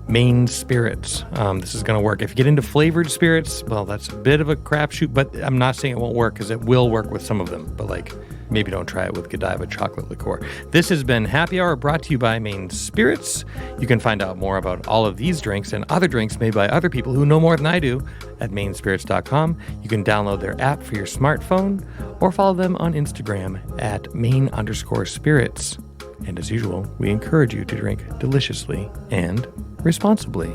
main spirits. This is going to work. If you get into flavored spirits, well, that's a bit of a crapshoot, but I'm not saying it won't work because it will work with some of them. But like, maybe don't try it with Godiva chocolate liqueur. This has been Happy Hour, brought to you by Maine Spirits. You can find out more about all of these drinks and other drinks made by other people who know more than I do at mainspirits.com. You can download their app for your smartphone or follow them on Instagram at Maine_spirits. And as usual, we encourage you to drink deliciously and responsibly.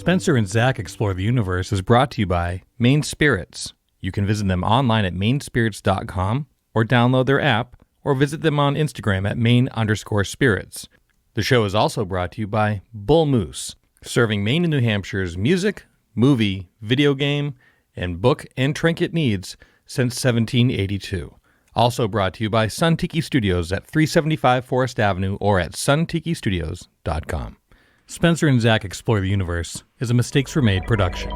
Spencer and Zach Explore the Universe is brought to you by Maine Spirits. You can visit them online at mainspirits.com or download their app or visit them on Instagram at Maine_spirits. The show is also brought to you by Bull Moose, serving Maine and New Hampshire's music, movie, video game, and book and trinket needs since 1782. Also brought to you by Sun Tiki Studios at 375 Forest Avenue or at suntikistudios.com. Spencer and Zach Explore the Universe is a Mistakes Were Made production.